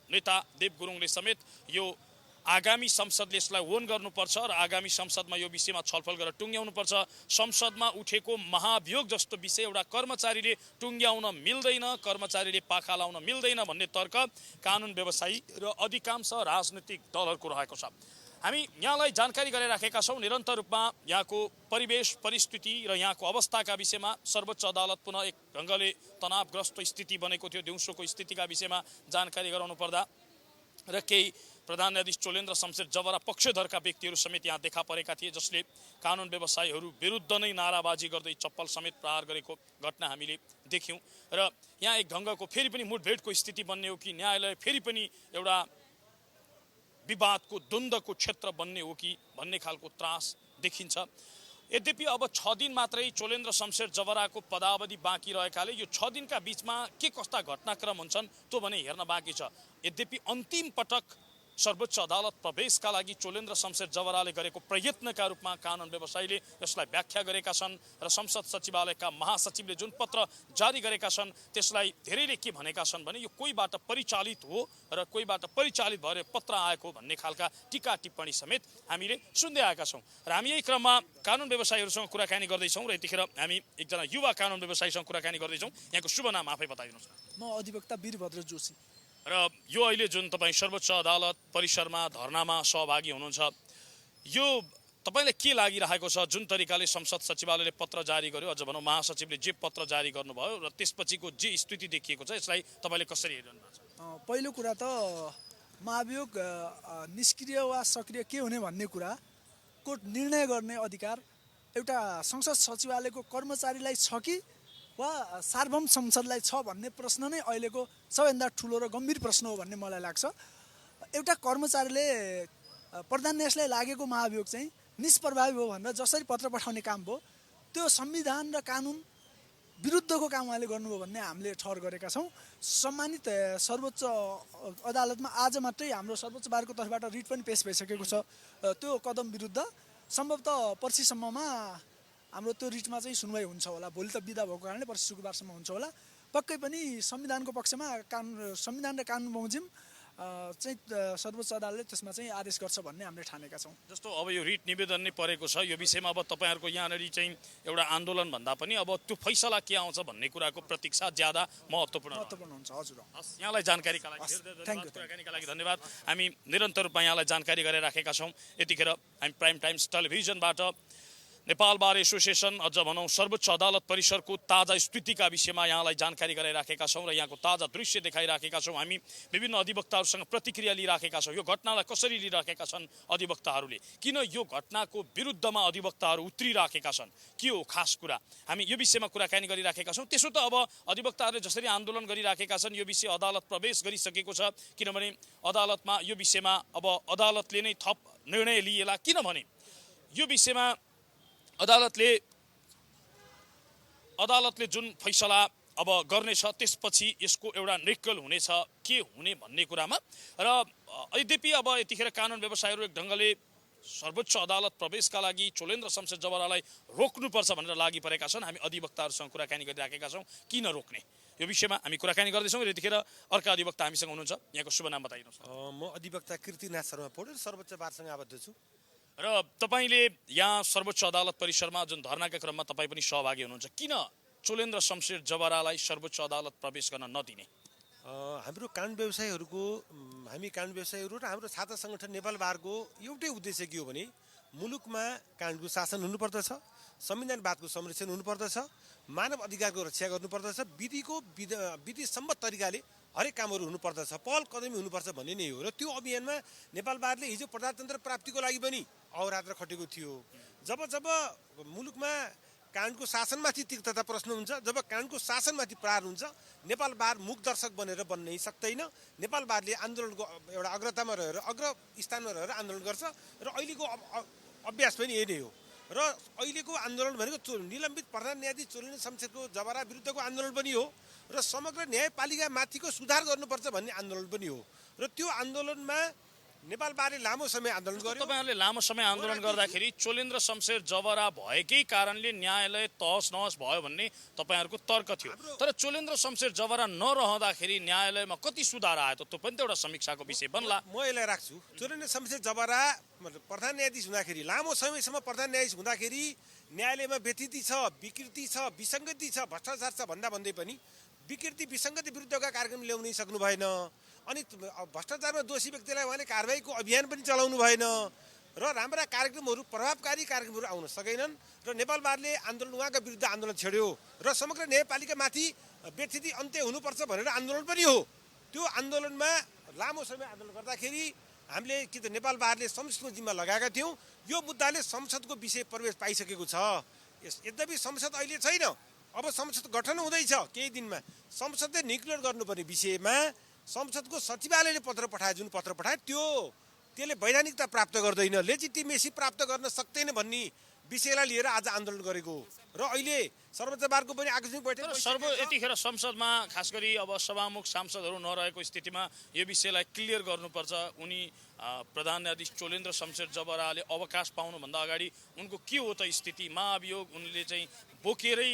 नेता देव गुरुङले समेत यो आगामी संसदले यसलाई ओन गर्नुपर्छ र आगामी संसदमा यो विषयमा छलफल गरेर टुङ्ग्याउनुपर्छ। संसदमा उठेको महाभियोग जस्तो विषय एउटा कर्मचारीले टुङ्ग्याउन मिल्दैन, कर्मचारीले पाखा लाउन मिल्दैन भन्ने तर्क कानुन व्यवसायी र अधिकांश राजनीतिक दलहरूको रहेको छ। हामी यहाँलाई जानकारी गराइराखेका छौँ। निरन्तर रूपमा यहाँको परिवेश परिस्थिति र यहाँको अवस्थाका विषयमा सर्वोच्च अदालत पुनः एक ढङ्गले तनावग्रस्त स्थिति बनेको थियो, दिउँसोको स्थितिका विषयमा जानकारी गराउनु पर्दा र केही प्रधान न्यायाधीश चोलेन्द्र शमशेर जवरा पक्षधरका व्यक्तिहरू समेत यहाँ देखा परेका थिए, जसले कानुन व्यवसायीहरू विरुद्ध नै नाराबाजी गर्दै चप्पल समेत प्रहार गरेको घटना हामीले देख्यौँ। र यहाँ एक ढङ्गको फेरि पनि मुठभेडको स्थिति बन्ने हो कि न्यायालय फेरि पनि एउटा विवादको द्वन्द्वको क्षेत्र बन्ने हो कि भन्ने खालको त्रास देखिन्छ। यद्यपि अब 6 दिन मात्रै चोलेन्द्र शमशेर जवराको पदावधि बाँकी रहेकाले यो 6 दिनका बिचमा के कस्ता घटनाक्रम हुन्छन् त्यो भने हेर्न बाँकी छ। यद्यपि अन्तिम पटक सर्वोच्च अदालत प्रवेशका लागि चोलेन्द्र शमशेर जवराले गरेको प्रयत्नका रूपमा कानुन व्यवसायीले यसलाई व्याख्या गरेका छन् र संसद सचिवालयका महासचिवले जुन पत्र जारी गरेका छन् त्यसलाई धेरैले के भनेका छन् भने यो कोहीबाट परिचालित हो र कोहीबाट परिचालित भएर पत्र आएको भन्ने खालका टीका टिप्पणी समेत हामीले सुन्दै आएका छौँ र हामी यही क्रममा कानुन व्यवसायीहरूसँग कुराकानी गर्दैछौँ र यतिखेर हामी एकजना युवा कानुन व्यवसायीसँग कुराकानी गर्दैछौँ। यहाँको शुभ नाम आफै बताइदिनुहोस्। म अधिवक्ता वीरभद्र जोशी। र यो अहिले जुन तपाईँ सर्वोच्च अदालत परिसरमा धरनामा सहभागी हुनुहुन्छ, यो तपाईँलाई के लागिरहेको छ? जुन तरिकाले संसद सचिवालयले पत्र जारी गर्यो, अझ भनौँ महासचिवले जे पत्र जारी गर्नुभयो र त्यसपछिको जे स्थिति देखिएको छ, यसलाई तपाईँले कसरी हेरिरहनु भएको छ? पहिलो कुरा त महाभियोग निष्क्रिय वा सक्रिय के हुने भन्ने कुराको निर्णय गर्ने अधिकार एउटा संसद सचिवालयको कर्मचारीलाई छ कि वा सार्वभौम संसदलाई छ भन्ने प्रश्न नै अहिलेको सबैभन्दा ठुलो र गम्भीर प्रश्न हो भन्ने मलाई लाग्छ। एउटा कर्मचारीले प्रधान न्यायाधीशलाई लागेको महाभियोग चाहिँ निष्प्रभावी हो भनेर जसरी पत्र पठाउने काम भयो, त्यो संविधान र कानुन विरुद्धको काम उहाँले गर्नुभयो भन्ने हामीले ठहर गरेका छौँ। सम्मानित सर्वोच्च अदालतमा आज मात्रै हाम्रो सर्वोच्च बारको तर्फबाट रिट पनि पेश भइसकेको छ। त्यो कदम विरुद्ध सम्भवतः पर्सिसम्ममा हाम्रो त्यो रिटमा चाहिँ सुनवाई हुन्छ होला। भोलि त बिदा भएको कारणले पर्सि शुक्रबारसम्म हुन्छ होला। पक्कै पनि संविधानको पक्षमा संविधान र कानुन बमोजिम चाहिँ सर्वोच्च अदालतले त्यसमा चाहिँ आदेश गर्छ भन्ने हामीले ठानेका छौँ। जस्तो अब यो रिट निवेदन नै परेको छ, यो विषयमा अब तपाईँहरूको यहाँनिर चाहिँ एउटा आन्दोलन भन्दा पनि अब त्यो फैसला के आउँछ भन्ने कुराको प्रतीक्षा ज्यादा महत्त्वपूर्ण हुन्छ। हजुर, यहाँलाई जानकारीका लागि कुराकानीका लागि धन्यवाद। हामी निरन्तर रूपमा यहाँलाई जानकारी गराइराखेका छौँ। यतिखेर हामी प्राइम टाइम्स टेलिभिजनबाट नेपाल बार एसोसिएसन अझ भनौँ सर्वोच्च अदालत परिसरको ताजा स्थितिका विषयमा यहाँलाई जानकारी गराइराखेका छौँ र यहाँको ताजा दृश्य देखाइराखेका छौँ। हामी विभिन्न अधिवक्ताहरूसँग प्रतिक्रिया लिइराखेका छौँ। यो घटनालाई कसरी लिइराखेका छन् अधिवक्ताहरूले, किन यो घटनाको विरुद्धमा अधिवक्ताहरू उत्रिराखेका छन्, के हो खास कुरा, हामी यो विषयमा कुराकानी गरिराखेका छौँ। त्यसो त अब अधिवक्ताहरूले जसरी आन्दोलन गरिराखेका छन् यो विषय अदालत प्रवेश गरिसकेको छ, किनभने अदालतमा यो विषयमा अब अदालतले नै थप निर्णय लिएला, किनभने यो विषयमा अदालतले जुन फैसला अब गर्नेछ त्यसपछि यसको एउटा निक्कल हुनेछ के हुने भन्ने कुरामा। र यद्यपि अब यतिखेर कानुन व्यवसायीहरू एक ढङ्गले सर्वोच्च अदालत प्रवेशका लागि चोलेन्द्र शमशेर जवरालाई रोक्नुपर्छ भनेर लागि परेका छन्। हामी अधिवक्ताहरूसँग कुराकानी गरिराखेका छौँ किन रोक्ने यो विषयमा हामी कुराकानी गर्दैछौँ। र यतिखेर अर्का अधिवक्ता हामीसँग हुनुहुन्छ, यहाँको शुभ नाम बताइदिनुहोस्। म अधिवक्ता कीर्तिनाथ शर्मा पौडेल सर्वोच्च बारसँग आबद्ध छु। र तपाईँले यहाँ सर्वोच्च अदालत परिसरमा जुन धरनाका क्रममा तपाईँ पनि सहभागी हुनुहुन्छ, किन चोलेन्द्र शमशेर जवरालाई सर्वोच्च अदालत प्रवेश गर्न नदिने? हाम्रो कानुन व्यवसायीहरूको हामी कानुन व्यवसायीहरू र हाम्रो छात्र सङ्गठन नेपाल बारको एउटै उद्देश्य के हो भने मुलुकमा कानुनको शासन हुनुपर्दछ, संविधानवादको संरक्षण हुनुपर्दछ, मानव अधिकारको रक्षा गर्नुपर्दछ, विधिसम्मत तरिकाले हरेक कामहरू हुनुपर्दछ, पहल कदमी हुनुपर्छ भन्ने नै हो। र त्यो अभियानमा नेपाल बारले हिजो प्रजातन्त्र प्राप्तिको लागि पनि अहोरात्र खटेको थियो। जब मुलुकमा कानुनको शासनमाथि तिक्तता प्रश्न हुन्छ, जब कानुनको शासनमाथि प्रहार हुन्छ, नेपाल बार मुख दर्शक बनेर बन्नै सक्दैन। नेपाल बारले आन्दोलनको एउटा अग्रतामा रहेर अग्र स्थानमा रहेर आन्दोलन गर्छ र अहिलेको अभ्यास पनि यही नै हो। र अहिलेको आन्दोलन भनेको निलम्बित प्रधान न्यायाधीश चोलेन्द्र शमशेरको जवरा विरुद्धको आन्दोलन पनि हो र समग्र न्यायपालिका माथिको सुधार गर्नुपर्छ भन्ने आन्दोलन पनि हो। र त्यो आन्दोलनमा नेपाल बारले लामो समय आन्दोलन गर्यो। तपाईँहरूले लामो समय आन्दोलन गर्दाखेरि चोलेन्द्र शमशेर जवरा भएकै कारणले न्यायालय तहस नहस भयो भन्ने तपाईँहरूको तर्क थियो। तर चोलेन्द्र शमशेर जवरा नरहँदाखेरि न्यायालयमा कति सुधार आयो त त्यो पनि त एउटा समीक्षाको विषय बन्ला। म यसलाई राख्छु। चोलेन्द्र शमशेर जवरा प्रधान न्यायाधीश हुँदाखेरि लामो समयसम्म प्रधान न्यायाधीश हुँदाखेरि न्यायालयमा व्यथिति छ, विकृति छ, विसङ्गति छ, भ्रष्टाचार छ भन्दै पनि विकृति विसङ्गति विरुद्धका कार्यक्रम ल्याउनै सक्नु भएन। अनि भ्रष्टाचारमा दोषी व्यक्तिलाई उहाँले कारबाहीको अभियान पनि चलाउनु भएन र राम्रा कार्यक्रमहरू प्रभावकारी कार्यक्रमहरू आउन सकेनन् र नेपाल बारले आन्दोलन उहाँका विरुद्ध आन्दोलन छेड्यो र समग्र न्यायपालिकामाथि व्यथिति अन्त्य हुनुपर्छ भनेर आन्दोलन पनि हो। त्यो आन्दोलनमा लामो समय आन्दोलन गर्दाखेरि हामीले के त नेपाल बारले संसदको जिम्मा लगाएका थियौँ। यो मुद्दाले संसदको विषय प्रवेश पाइसकेको छ। यद्यपि संसद अहिले छैन, अब संसद गठन हुँदैछ केही दिनमा। संसदले निर्क्लियर गर्नुपर्ने विषयमा संसदको सचिवालयले पत्र पठाए, जुन पत्र पठाए त्यसले वैधानिकता प्राप्त गर्दैन, लेजिटिमेसी प्राप्त गर्न सक्दैन भन्ने विषयलाई लिएर आज आन्दोलन गरेको र अहिले सर्वोच्च बारको पनि आकस्मिक बैठक यतिखेर संसदमा खास गरी अब सभामुख सांसदहरू नरहेको स्थितिमा यो विषयलाई क्लियर गर्नुपर्छ, उनी प्रधान न्यायाधीश चोलेन्द्र शमशेर जबराले अवकाश पाउनुभन्दा अगाडि उनको के हो त स्थिति? महाभियोग उनले चाहिँ बोकेरै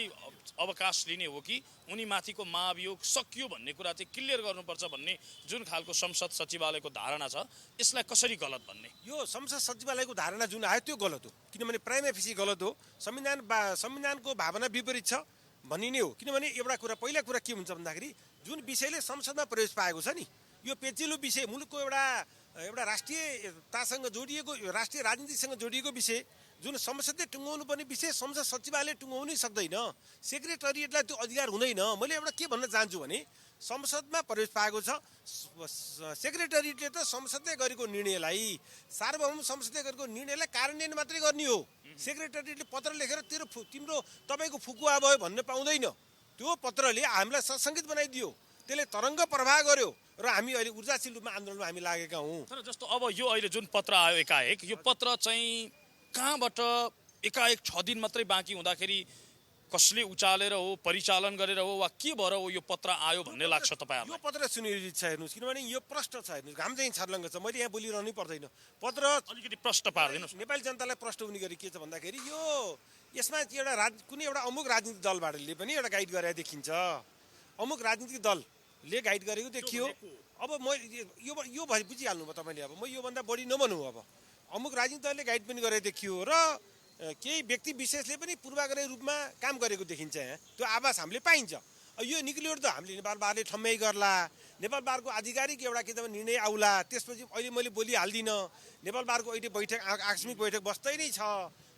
अवकाश लिने हो कि उनी माथिको महाभियोग सकियो भन्ने कुरा चाहिँ क्लियर गर्नुपर्छ भन्ने जुन खालको संसद सचिवालयको धारणा छ, यसलाई कसरी गलत भन्ने? यो संसद सचिवालयको धारणा जुन आयो त्यो गलत हो, किनभने प्राइम एफिसी गलत हो। संविधानको भावना विपरीत छ भन्ने नै हो। किनभने एउटा कुरा, पहिला कुरा के हुन्छ भन्दाखेरि जुन विषयले संसदमा प्रवेश पाएको छ नि, यो पेचिलो विषय, मुलुकको एउटा राष्ट्रियतासँग जोडिएको, राष्ट्रिय राजनीतिसँग जोडिएको विषय, जुन संसदले टुङ्गाउनु पर्ने विषय संसद सचिवालयले टुङ्गाउनै सक्दैन, सेक्रेटरिएटलाई त्यो अधिकार हुँदैन। मैले एउटा के भन्न चाहन्छु भने संसदमा प्रवेश पाएको छ, सेक्रेटरिएटले त संसदले गरेको निर्णयलाई, सार्वभौम संसदले गरेको निर्णयलाई कार्यान्वयन मात्रै गर्ने हो। सेक्रेटरिएटले पत्र लेखेर तिम्रो तपाईँको फुकुवा भयो भन्न पाउँदैन। त्यो पत्रले हामीलाई सशङ्कित बनाइदियो, त्यसले तरङ्ग प्रवाह गर्यो र हामी अहिले ऊर्जाशील रूपमा आन्दोलनमा हामी लागेका हौँ। तर जस्तो अब यो अहिले जुन पत्र आयो एकाएक, यो पत्र चाहिँ कहाँबाट एकाएक 6 दिन मात्रै बाँकी हुँदाखेरि कसले उचालेर हो, परिचालन गरेर हो, वा के भएर हो यो पत्र आयो भन्ने लाग्छ तपाईँहरूलाई? यो पत्र सुनियोजित छ, हेर्नुहोस्, किनभने यो प्रश्न छ, हेर्नुहोस्, घाम चाहिँ छर्लङ्ग छ। मैले यहाँ बोलिरहनै पर्दैन। पत्र अलिकति प्रश्न पारिदिनुहोस्। नेपाली जनतालाई प्रश्न हुने गरी के छ भन्दाखेरि यो यसमा कुनै एउटा अमुक राजनीतिक दलबाटले पनि एउटा गाइड गरेर देखिन्छ। अमुक राजनीतिक दलले गाइड गरेको देखियो। अब म यो भए बुझिहाल्नु भयो तपाईँले। अब म योभन्दा बढी नभनौँ। अब अमुक राजनीतिक दलले गाइड पनि गरेर देखियो र केही व्यक्ति विशेषले पनि पूर्वाग्रही रूपमा काम गरेको देखिन्छ। यहाँ त्यो आभास हामीले पाइन्छ। यो निक्लियो त हामीले नेपाल बारले ठम्याइ गर्ला, नेपाल बारको आधिकारिक एउटा के त निर्णय आउला। त्यसपछि अहिले मैले बोलिहाल्दिनँ, नेपाल बारको अहिले बैठक, आकस्मिक बैठक बस्दै नै छ।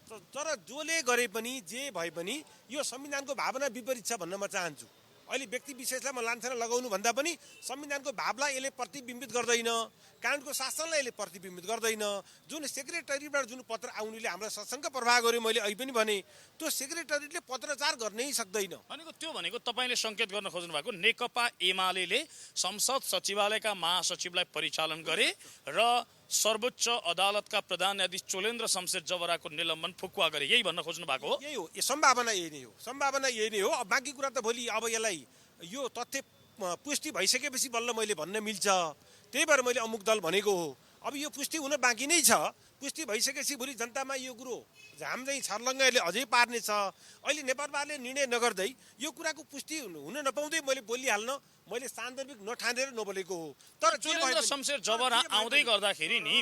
तर जसले गरे पनि, जे भए पनि यो संविधानको भावना विपरीत छ भन्न म चाहन्छु। अहिले व्यक्ति विशेषलाई म लान्छना लगाउनु भन्दा पनि संविधानको भावलाई यसले प्रतिबिम्बित गर्दैन, कानुनको शासनलाई यसले प्रतिबिम्बित गर्दैन। जुन सेक्रेटरीबाट जुन पत्र आउनेले हामीलाई सशङ्क प्रवाह गर्यो, मैले अहिले पनि भने त्यो सेक्रेटरीले पत्रचार गर्नै सक्दैन। भनेको तपाईँले सङ्केत गर्न खोज्नु भएको नेकपा एमाले संसद सचिवालयका महासचिवलाई परिचालन गरे र सर्वोच्च अदालतका प्रधान न्यायाधीश चोलेन्द्र शमशेर जबराको निलम्बन फुकुवा गरे, यही भन्न खोज्नु भएको हो? यही हो, सम्भावना यही नै हो, सम्भावना यही नै हो। अब बाँकी कुरा त भोलि अब यसलाई यो तथ्य पुष्टि भइसकेपछि बल्ल मैले भन्न मिल्छ। त्यही भएर मैले अमुक दल भनेको हो। अब यो पुष्टि हुन बाँकी नै छ। पुष्टि भइसकेपछि भोलि जनतामा यो कुरो झाम चाहिँ छर्लङ्गले अझै पार्ने छ। अहिले नेपाल बारले निर्णय नगर्दै यो कुराको पुष्टि हुन नपाउँदै मैले बोलिहाल्न मैले सान्दर्भिक नठानेर नबोलेको हो। तर चोलेन्द्र शमशेर जबरा आउँदै गर्दाखेरि नि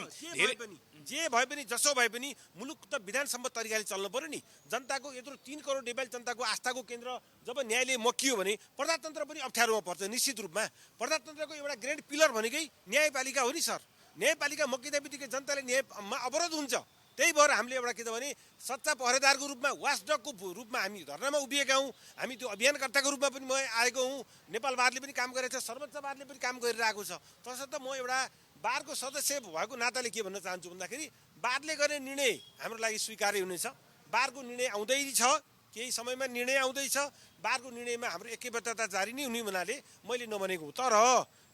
जे भए पनि जसो भए पनि मुलुक त विधानसम्म तरिकाले चल्नु पर्यो नि। जनताको यत्रो 3 करोड नेपाली जनताको आस्थाको केन्द्र जब न्यायले मकियो भने प्रजातन्त्र पनि अप्ठ्यारोमा पर्छ निश्चित रूपमा। प्रजातन्त्रको एउटा ग्रेट पिलर भनेकै न्यायपालिका हो नि सर। न्यायपालिका मकिँदा बित्तिकै जनताले न्यायमा अवरोध हुन्छ। त्यही भएर हामीले एउटा के त भने सच्चा पहरेदारको रूपमा, वाचडगको रूपमा हामी धरनामा उभिएका हौँ। हामी त्यो अभियानकर्ताको रूपमा पनि म आएको हुँ। नेपाल बारले पनि काम गरेको छ, सर्वोच्च बारले पनि काम गरिरहेको छ। तसर्थ म एउटा बारको सदस्य भएको नाताले के भन्न चाहन्छु भन्दाखेरि बारले गर्ने निर्णय हाम्रो लागि स्वीकार्य हुनेछ। बारको निर्णय आउँदै छ, केही समयमा निर्णय आउँदैछ। बारको निर्णयमा हाम्रो एकैबद्धता जारी नै हुने हुनाले मैले नभनेको। तर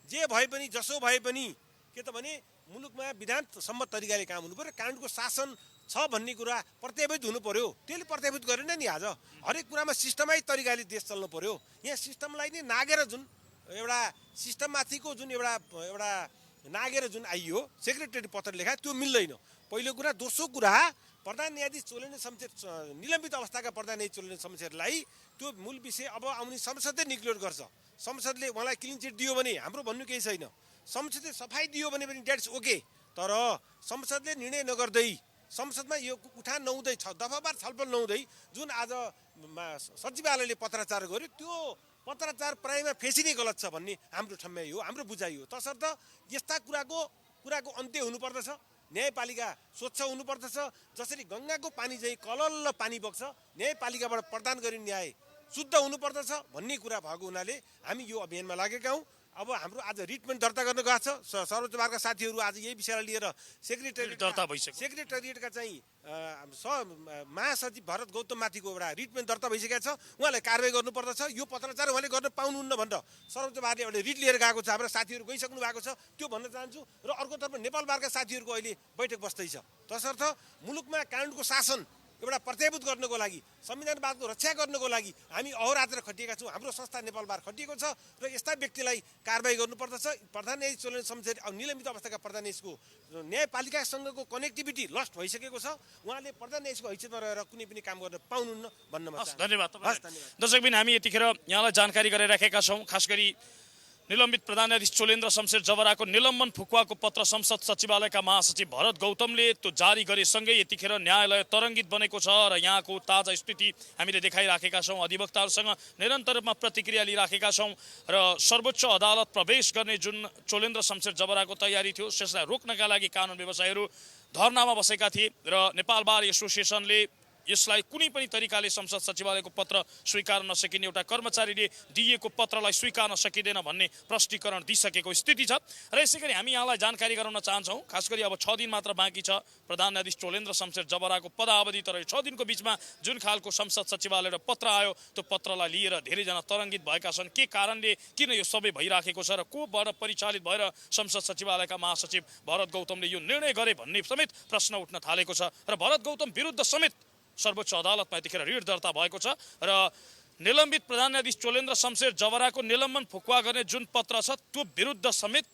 जे भए पनि जसो भए पनि के त भने मुलुकमा विधानसम्म तरिकाले काम हुनु पर्यो, कानुनको शासन छ भन्ने कुरा प्रत्याभूत हुनु पर्यो। त्यसले प्रत्याभूत गरेन नि। आज हरेक कुरामा सिस्टमाइज तरिकाले देश चल्नु पर्यो। यहाँ सिस्टमलाई नै नागेर जुन एउटा सिस्टममाथिको जुन एउटा नागेर जुन आइयो सेक्रेटरी पत्र लेखा, त्यो मिल्दैन। पहिलो कुरा। दोस्रो कुरा, प्रधान न्यायाधीश चोलेन्द्र शमशेर निलम्बित अवस्थाका प्रधान न्यायाधीश चोलेन्द्र शमशेरलाई त्यो मूल विषय अब आउने संसदले निक्लियर गर्छ। संसदले उहाँलाई क्लिन चिट दियो भने हाम्रो भन्नु केही छैन। संसदले सफाई दियो भने पनि द्याट्स ओके। तर संसदले निर्णय नगर्दै, संसदमा यो उठान नहुँदै, दफावार छलफल नहुँदै जुन आज सचिवालयले पत्राचार गर्यो, त्यो पत्राचार प्रायमा फेसी नै गलत छ भन्ने हाम्रो ठम्याइ हो, हाम्रो बुझाइ हो। तसर्थ यस्ता कुराको अन्त्य हुनुपर्दछ। न्यायपालिका स्वच्छ हुनुपर्दछ। जसरी गङ्गाको पानी चाहिँ कलल्ल पानी बग्छ, न्यायपालिकाबाट प्रदान गरिने न्याय शुद्ध हुनुपर्दछ भन्ने कुरा भएको हुनाले हामी यो अभियानमा लागेका हौँ। अब हाम्रो आज रिट पनि दर्ता गर्न गएको छ। सर्वोच्च बारका साथीहरू आज यही विषयलाई लिएर सेक्रेटरिएटका चाहिँ महासचिव भरत गौतममाथिको एउटा रिट पनि दर्ता भइसकेको छ। उहाँलाई कारवाही गर्नुपर्दछ। यो पत्रचार उहाँले गर्न पाउनुहुन्न भनेर सर्वोच्च बारले एउटा रिट लिएर गएको छ। हाम्रो साथीहरू गइसक्नु भएको छ, त्यो भन्न चाहन्छु। र अर्कोतर्फ नेपाल बारका साथीहरूको अहिले बैठक बस्दैछ। तसर्थ मुलुकमा कानुनको शासन एउटा प्रत्याभूत गर्नको लागि संविधानवादको रक्षा गर्नको लागि हामी अहोरात्र खटिएका छौँ। हाम्रो संस्था नेपाल बार खटिएको छ र यस्ता व्यक्तिलाई कारबाही गर्नुपर्दछ। प्रधान न्यायाधीश चोलेन्द्र शमशेर अब निलम्बित अवस्थाका प्रधान न्यायाधीशको न्यायपालिकासँगको कनेक्टिभिटी लस्ट भइसकेको छ। उहाँले प्रधान न्यायाधीशको हैसियतमा रहेर कुनै पनि काम गर्न पाउनुहुन्न भन्न म चाहन्छु। धन्यवाद। हस्, धन्यवाद। दर्शकबिन हामी यतिखेर यहाँलाई जानकारी गराइराखेका छौँ। खास गरी निलम्बित प्रधान न्यायाधीश चोलेन्द्र शमशेर जवराको निलम्बन फुकुवाको पत्र संसद सचिवालयका महासचिव भरत गौतमले त्यो जारी गरेसँगै यतिखेर न्यायालय तरङ्गित बनेको छ र यहाँको ताजा स्थिति हामीले देखाइराखेका छौँ। अधिवक्ताहरूसँग निरन्तर रूपमा प्रतिक्रिया लिइराखेका छौँ र सर्वोच्च अदालत प्रवेश गर्ने जुन चोलेन्द्र शमशेर जवराको तयारी थियो त्यसलाई रोक्नका लागि कानुन व्यवसायीहरू धरनामा बसेका थिए र नेपाल बार एसोसिएसनले यसलाई कुनै पनि तरिकाले संसद सचिवालयको पत्र स्वीकार नसकिने, एउटा कर्मचारीले दिएको पत्रलाई स्वीकार्न सकिँदैन भन्ने प्रष्टीकरण दिइसकेको स्थिति छ। र यसै गरी हामी यहाँलाई जानकारी गराउन चाहन्छौँ। खास गरी अब 6 दिन मात्र बाँकी छ प्रधान न्यायाधीश चोलेन्द्र शमशेर जवराको पदावधि, तर 6 दिनको बिचमा जुन खालको संसद सचिवालय र पत्र आयो त्यो पत्रलाई लिएर धेरैजना तरङ्गित भएका छन्। के कारणले किन यो सबै भइराखेको छ र कोबाट परिचालित भएर संसद सचिवालयका महासचिव भरत गौतमले यो निर्णय गरे भन्ने समेत प्रश्न उठ्न थालेको छ र भरत गौतम विरुद्ध समेत सर्वोच्च अदालतमा यतिखेर रिट दर्ता भएको छ र निलम्बित प्रधान न्यायाधीश चोलेन्द्र शमशेर जवराको निलम्बन फुकुवा गर्ने जुन पत्र छ त्यो विरुद्ध समेत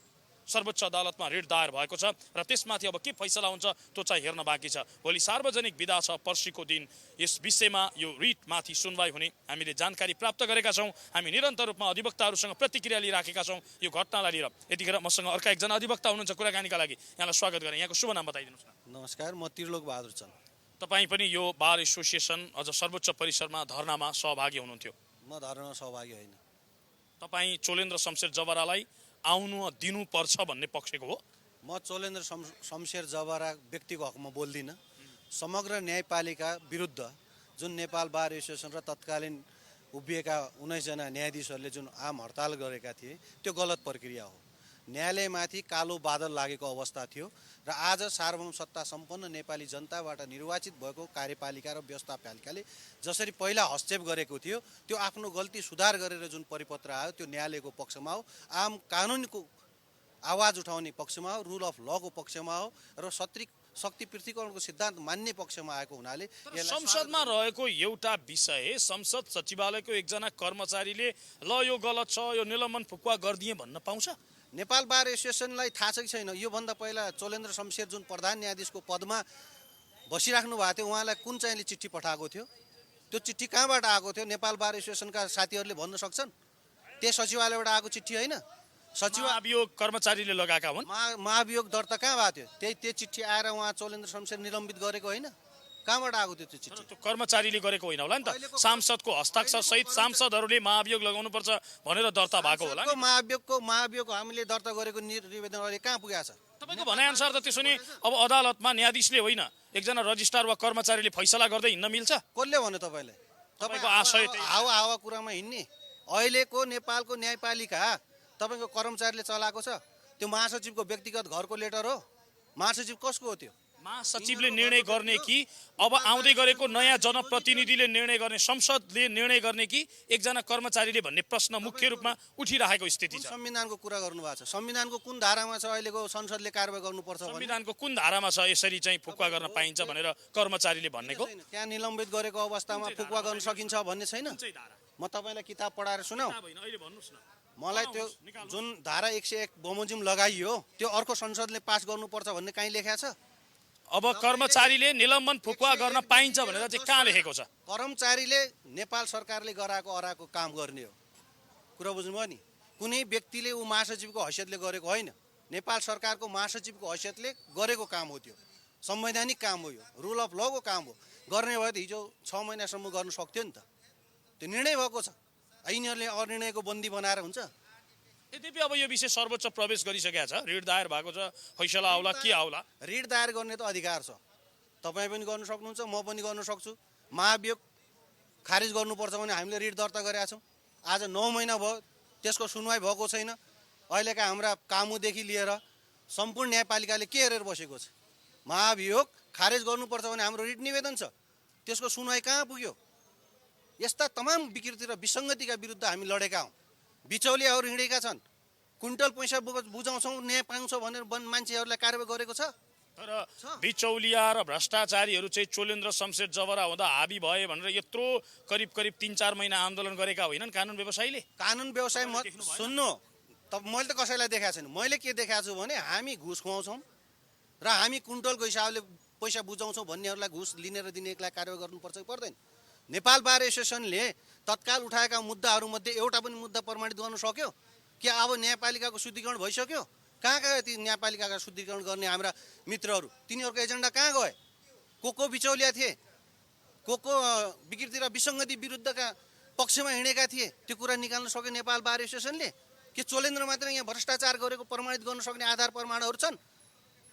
सर्वोच्च अदालतमा रिट दायर भएको छ र त्यसमाथि अब के फैसला हुन्छ त्यो चाहिँ हेर्न बाँकी छ। भोलि सार्वजनिक बिदा छ, पर्सिको दिन यस विषयमा यो रिटमाथि सुनवाई हुने हामीले जानकारी प्राप्त गरेका छौँ। हामी निरन्तर रूपमा अधिवक्ताहरूसँग प्रतिक्रिया लिइराखेका छौँ यो घटनालाई लिएर। यतिखेर मसँग अर्का एकजना अधिवक्ता हुनुहुन्छ कुराकानीका लागि, यहाँलाई स्वागत गरेँ। यहाँको शुभ नाम बताइदिनुहोस् न। नमस्कार, म त्रिलोक बहादुर चन्द। तपाईँ पनि यो बार एसोसिएसन अझ सर्वोच्च परिसरमा धरनामा सहभागी हुनुहुन्थ्यो। म धरनामा सहभागी होइन। तपाईँ चोलेन्द्र शमशेर जवरालाई आउनु दिनुपर्छ भन्ने पक्षको हो? म चोलेन्द्र शमशेर जवरा व्यक्तिको हकमा बोल्दिनँ। समग्र न्यायपालिका विरुद्ध जुन नेपाल बार एसोसिएसन र तत्कालीन उभिएका 19 जना न्यायाधीशहरूले जुन आम हडताल गरेका थिए त्यो गलत प्रक्रिया हो। न्यायालयमाथि कालो बादल लागेको अवस्था थियो र आज सार्वभौम सत्ता सम्पन्न नेपाली जनताबाट निर्वाचित भएको कार्यपालिका र व्यवस्थापालिकाले जसरी पहिला हस्तक्षेप गरेको थियो त्यो आफ्नो गल्ती सुधार गरेर जुन परिपत्र आयो त्यो न्यायालयको पक्षमा हो, आम कानुनको आवाज उठाउने पक्षमा हो, रुल अफ लको पक्षमा हो र शक्ति पृथ्वीकरणको सिद्धान्त मान्ने पक्षमा आएको हुनाले संसदमा रहेको एउटा विषय संसद सचिवालयको एकजना कर्मचारीले ल यो गलत छ, यो निलम्बन फुकुवा गरिदिए भन्न पाउँछ? नेपाल बार एसोसिएसनलाई थाहा छ कि छैन? योभन्दा पहिला चोलेन्द्र शमशेर जुन प्रधान न्यायाधीशको पदमा बसिराख्नु भएको थियो उहाँलाई कुन चाहिँले चिठी पठाएको थियो? त्यो चिठी कहाँबाट आएको थियो? नेपाल बार एसोसिएसनका साथीहरूले भन्न सक्छन्? त्यही सचिवालयबाट आएको चिठी होइन? महाभियोग कर्मचारीले लगाएका हुन्। महाभियोग दर्ता कहाँ भएको थियो? त्यो चिठी आएर उहाँ चोलेन्द्र शमशेर निलम्बित गरेको होइन? कहाँबाट आएको थियो त्यो चिठी? त्यो कर्मचारीले गरेको होइन होला नि त। सांसदको हस्ताक्षर सहित सांसदहरूले महाभियोग लगाउनुपर्छ भनेर दर्ता भएको होला नि। महाभियोग हामीले दर्ता गरेको निवेदन अहिले कहाँ पुगेको छ? तपाईँको भनाइअनुसार त त्यसो नि अब अदालतमा न्यायाधीशले होइन एकजना रजिस्ट्रार वा कर्मचारीले फैसला गर्दै हिँड्न मिल्छ? कसले भन्यो तपाईँलाई? तपाईँको आशय हावा कुरामा हिँड्ने अहिलेको नेपालको न्यायपालिका तपाईँको कर्मचारीले चलाएको छ? त्यो महासचिवको व्यक्तिगत घरको लेटर हो? महासचिव कसको हो त्यो? महासचिवले निर्णय गर्ने कि अब आउँदै गरेको नयाँ जनप्रतिनिधिले निर्णय गर्ने, संसदले निर्णय गर्ने कि एकजना कर्मचारीले भन्ने प्रश्न मुख्य रूपमा उठिरहेको स्थिति छ। संविधानको कुरा गर्नु भएको छ। संविधानको कुन धारामा छ अहिलेको संसदले कारबाही गर्नुपर्छ? संविधानको कुन धारामा छ यसरी चाहिँ फुकुवा गर्न पाइन्छ भनेर कर्मचारीले भन्नेको? त्यहाँ निलम्बित गरेको अवस्थामा फुकुवा गर्न सकिन्छ भन्ने छैन? म तपाईँलाई किताब पढाएर सुनाऊ। मलाई त्यो जुन धारा 101 बमोजिम लगाइयो त्यो अर्को संसदले पास गर्नुपर्छ भन्ने कहीँ लेखेको छ? अब कर्मचारीले निलम्बन फुकुवा गर्न पाइन्छ भनेर चाहिँ कहाँ लेखेको छ? कर्मचारीले नेपाल सरकारले गराएको काम गर्ने हो। कुरा बुझ्नुभयो नि? कुनै व्यक्तिले ऊ महासचिवको हैसियतले गरेको होइन। नेपाल सरकारको महासचिवको हैसियतले गरेको काम हो। त्यो संवैधानिक काम हो, यो रुल अफ लको काम हो। गर्ने भए त हिजो 6 महिनासम्म गर्न सक्थ्यो नि त। त्यो निर्णय भएको छ। यिनीहरूले अनिर्णयको बन्दी बनाएर हुन्छ? यद्यपि अब यो विषय सर्वोच्च प्रवेश गरिसकेको छ, रिट दायर भएको छ, फैसला आउला के आउला? रिट दायर गर्ने त अधिकार छ, तपाईँ पनि गर्न सक्नुहुन्छ, म पनि गर्न सक्छु। महाभियोग खारिज गर्नुपर्छ भने हामीले रिट दर्ता गरेका छौँ। आज 9 महिना भयो त्यसको सुनवाई भएको छैन। अहिलेका हाम्रा कामुदेखि लिएर सम्पूर्ण न्यायपालिकाले के हेरेर बसेको छ? महाभियोग खारिज गर्नुपर्छ भने हाम्रो रिट निवेदन छ, त्यसको सुनवाई कहाँ पुग्यो? यस्ता तमाम विकृति र विसङ्गतिका विरुद्ध हामी लडेका हौँ। बिचौलियाहरू हिँडेका छन्। कुइन्टल पैसा बुझाउँछौँ न्याय पाउँछौँ भनेर मान्छेहरूलाई कारबाही गरेको छ। तर बिचौलिया र भ्रष्टाचारीहरू चाहिँ चोलेन्द्र शमशेर जबरा हुँदा हाबी भए भनेर यत्रो करिब 3-4 महिना आन्दोलन गरेका होइनन् कानुन व्यवसायीले? कानुन व्यवसाय सुन्नु, मैले त कसैलाई देखाएको छैन। मैले के देखाएको छु भने हामी घुस खुवाउँछौँ र हामी कुन्टलको हिसाबले पैसा बुझाउँछौँ भन्नेहरूलाई घुस लिने र दिनेलाई कारवाही गर्नुपर्छ कि पर्दैन? नेपाल बार एसोसिएसनले तत्काल उठाएका मुद्दाहरूमध्ये एउटा पनि मुद्दा प्रमाणित गर्न सक्यो कि अब न्यायपालिकाको शुद्धिकरण भइसक्यो? कहाँ गयो ती न्यायपालिकाका शुद्धिकरण गर्ने हाम्रा मित्रहरू? तिनीहरूको एजेन्डा कहाँ गए? को बिचौलिया थिए, को विकृति र विसङ्गति विरुद्धका पक्षमा हिँडेका थिए? त्यो कुरा निकाल्न सक्यो नेपाल बार एसोसिएसनले? के चोलेन्द्र मात्र यहाँ भ्रष्टाचार गरेको प्रमाणित गर्न सक्ने आधार प्रमाणहरू छन्?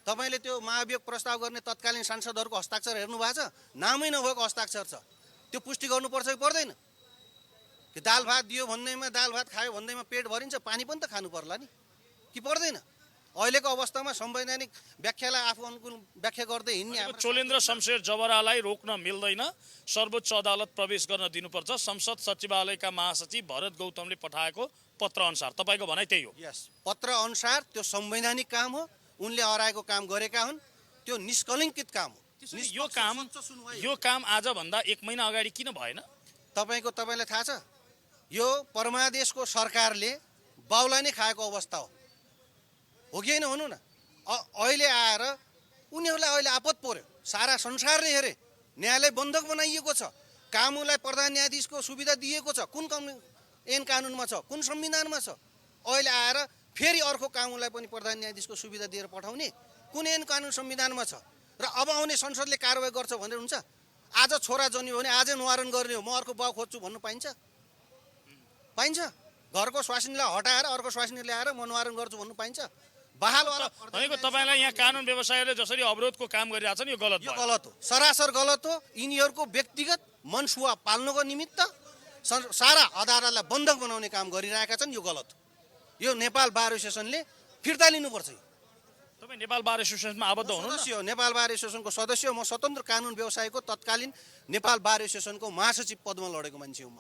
तपाईँले त्यो महाभियोग प्रस्ताव गर्ने तत्कालीन सांसदहरूको हस्ताक्षर हेर्नु भएको छ? नामै नभएको हस्ताक्षर छ। त्यो पुष्टि गर्नुपर्छ कि पर्दैन? कि दाल भात दियो भन्दैमा, दाल भात खायो भन्दैमा पेट भरिन्छ, पानी पनि त खानु पर्ला नि, कि पर्दैन? अहिलेको अवस्थामा संवैधानिक व्याख्यालाई आफू अनुकूल व्याख्या गर्दै हिँड्ने चोलेन्द्र शमशेर जबरालाई रोक्न मिल्दैन, सर्वोच्च अदालत प्रवेश गर्न दिनुपर्छ, संसद सचिवालयका महासचिव भरत गौतमले पठाएको पत्र अनुसार तपाईँको भनाइ त्यही हो? यस, पत्र अनुसार त्यो संवैधानिक काम हो, उनले हराएको काम गरेका हुन्, त्यो निष्कलङ्कित काम हो। यो काम आजभन्दा 1 महिना अगाडि किन भएन? तपाईँलाई थाहा छ, यो परमादेशको सरकारले बाउला नै खाएको अवस्था हो कि होइन? भन्नु न। अहिले आएर उनीहरूलाई अहिले आपत पर्यो, सारा संसारले हेरे, न्यायालय बन्धक बनाइएको छ, कानुनलाई प्रधान न्यायाधीशको सुविधा दिएको छ, कुन ऐन कानुनमा छ, कुन संविधानमा छ? अहिले आएर फेरि अर्को कानुनलाई पनि प्रधान न्यायाधीशको सुविधा दिएर पठाउने कुन ऐन कानुन संविधानमा छ? र अब आउने संसदले कारवाही गर्छ भनेर हुन्छ? आज छोरा जन्मियो भने आजै निवारण गर्ने हो, म अर्को बाउ खोज्छु भन्नु पाइन्छ? पाइन्छ? घरको स्वास्नीलाई हटाएर अर्को स्वास्नी ल्याएर म निवारण गर्छु भन्नु पाइन्छ? भनेको तपाईँलाई यहाँ कानुन व्यवसायले जसरी अवरोधको काम गरिरहेछन् यो गलत हो, सरासर गलत हो। यिनीहरूको व्यक्तिगत मनसुवा पाल्नको निमित्त सारा अदालतलाई बन्धक बनाउने काम गरिरहेका छन्, यो गलत हो। यो नेपाल बार एसोसिएसनले फिर्ता लिनुपर्छ। तपाईँ नेपाल बार एसोसिएसनमा आबद्ध हुनुहुन्छ? नेपाल बार एसोसिएसनको सदस्य हो। म स्वतन्त्र कानुन व्यवसायको तत्कालीन नेपाल बार एसोसिएसनको महासचिव पदमा लडेको मान्छे हुँ म।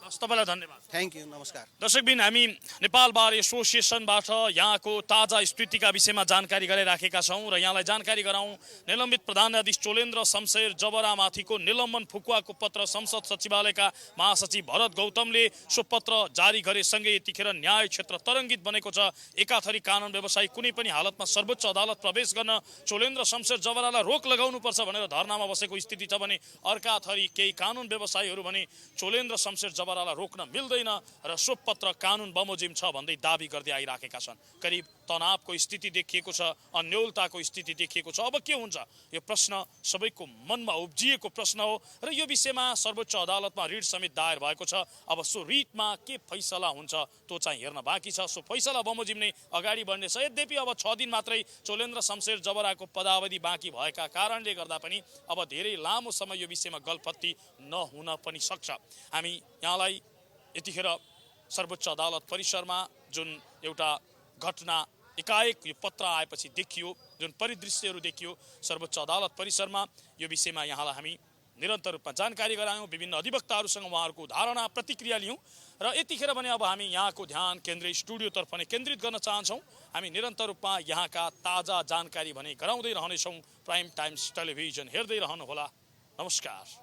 तपाईँलाई धन्यवाद। थ्याङ्क यू, नमस्कार। दर्शकबिन, हामी नेपाल बार एसोसिएसनबाट यहाँको ताजा स्थितिका विषयमा जानकारी गराइराखेका छौँ र यहाँलाई जानकारी गराउँ निलम्बित प्रधान न्यायाधीश चोलेन्द्र शमशेर जबरामाथिको निलम्बन फुकुवाको पत्र संसद सचिवालयका महासचिव भरत गौतमले सो पत्र जारी गरेसँगै यतिखेर न्याय क्षेत्र तरङ्गित बनेको छ। एकाथरी कानुन व्यवसायी कुनै पनि हालतमा सर्वोच्च अदालत प्रवेश गर्न चोलेन्द्र शमशेर जबरालाई रोक लगाउनुपर्छ भनेर धरनामा बसेको स्थिति छ भने अर्काथरी केही कानुन व्यवसायीहरू भने चोलेन्द्र शमशेर जबरालाई रोक्न मिल्दैन र सो पत्र कानुन बमोजिम छ भन्दै दाबी गर्दै आइराखेका छन्। करिब तनावको स्थिति देखिएको छ, अन्योलताको स्थिति देखिएको छ। अब के हुन्छ यो प्रश्न सबैको मनमा उब्जिएको प्रश्न हो र यो विषयमा सर्वोच्च अदालतमा रिट समेत दायर भएको छ। अब सो रिटमा के फैसला हुन्छ त्यो चाहिँ हेर्न बाँकी छ। सो फैसला बमोजिम नै अगाडि बढ्नेछ। यद्यपि अब 6 दिन मात्रै चोलेन्द्र शमशेर जबराको पदावधि बाँकी भएका कारणले गर्दा पनि अब धेरै लामो समय यो विषयमा गलफत्ती नहुन पनि सक्छ। हामी यहाँलाई यतिखेर सर्वोच्च अदालत परिसरमा जुन एउटा घटना एकाएक यो पत्र आएपछि देखियो, जुन परिदृश्यहरू देखियो सर्वोच्च अदालत परिसरमा, यो विषयमा यहाँलाई हामी निरन्तर रूपमा जानकारी गरायौँ। विभिन्न अधिवक्ताहरूसँग उहाँहरूको धारणा प्रतिक्रिया लियौँ र यतिखेर भने अब हामी यहाँको ध्यान केन्द्रीय स्टुडियोतर्फ नै केन्द्रित गर्न चाहन्छौँ। हामी निरन्तर रूपमा यहाँका ताजा जानकारी भने गराउँदै रहनेछौँ। प्राइम टाइम्स टेलिभिजन हेर्दै रहनुहोला। नमस्कार।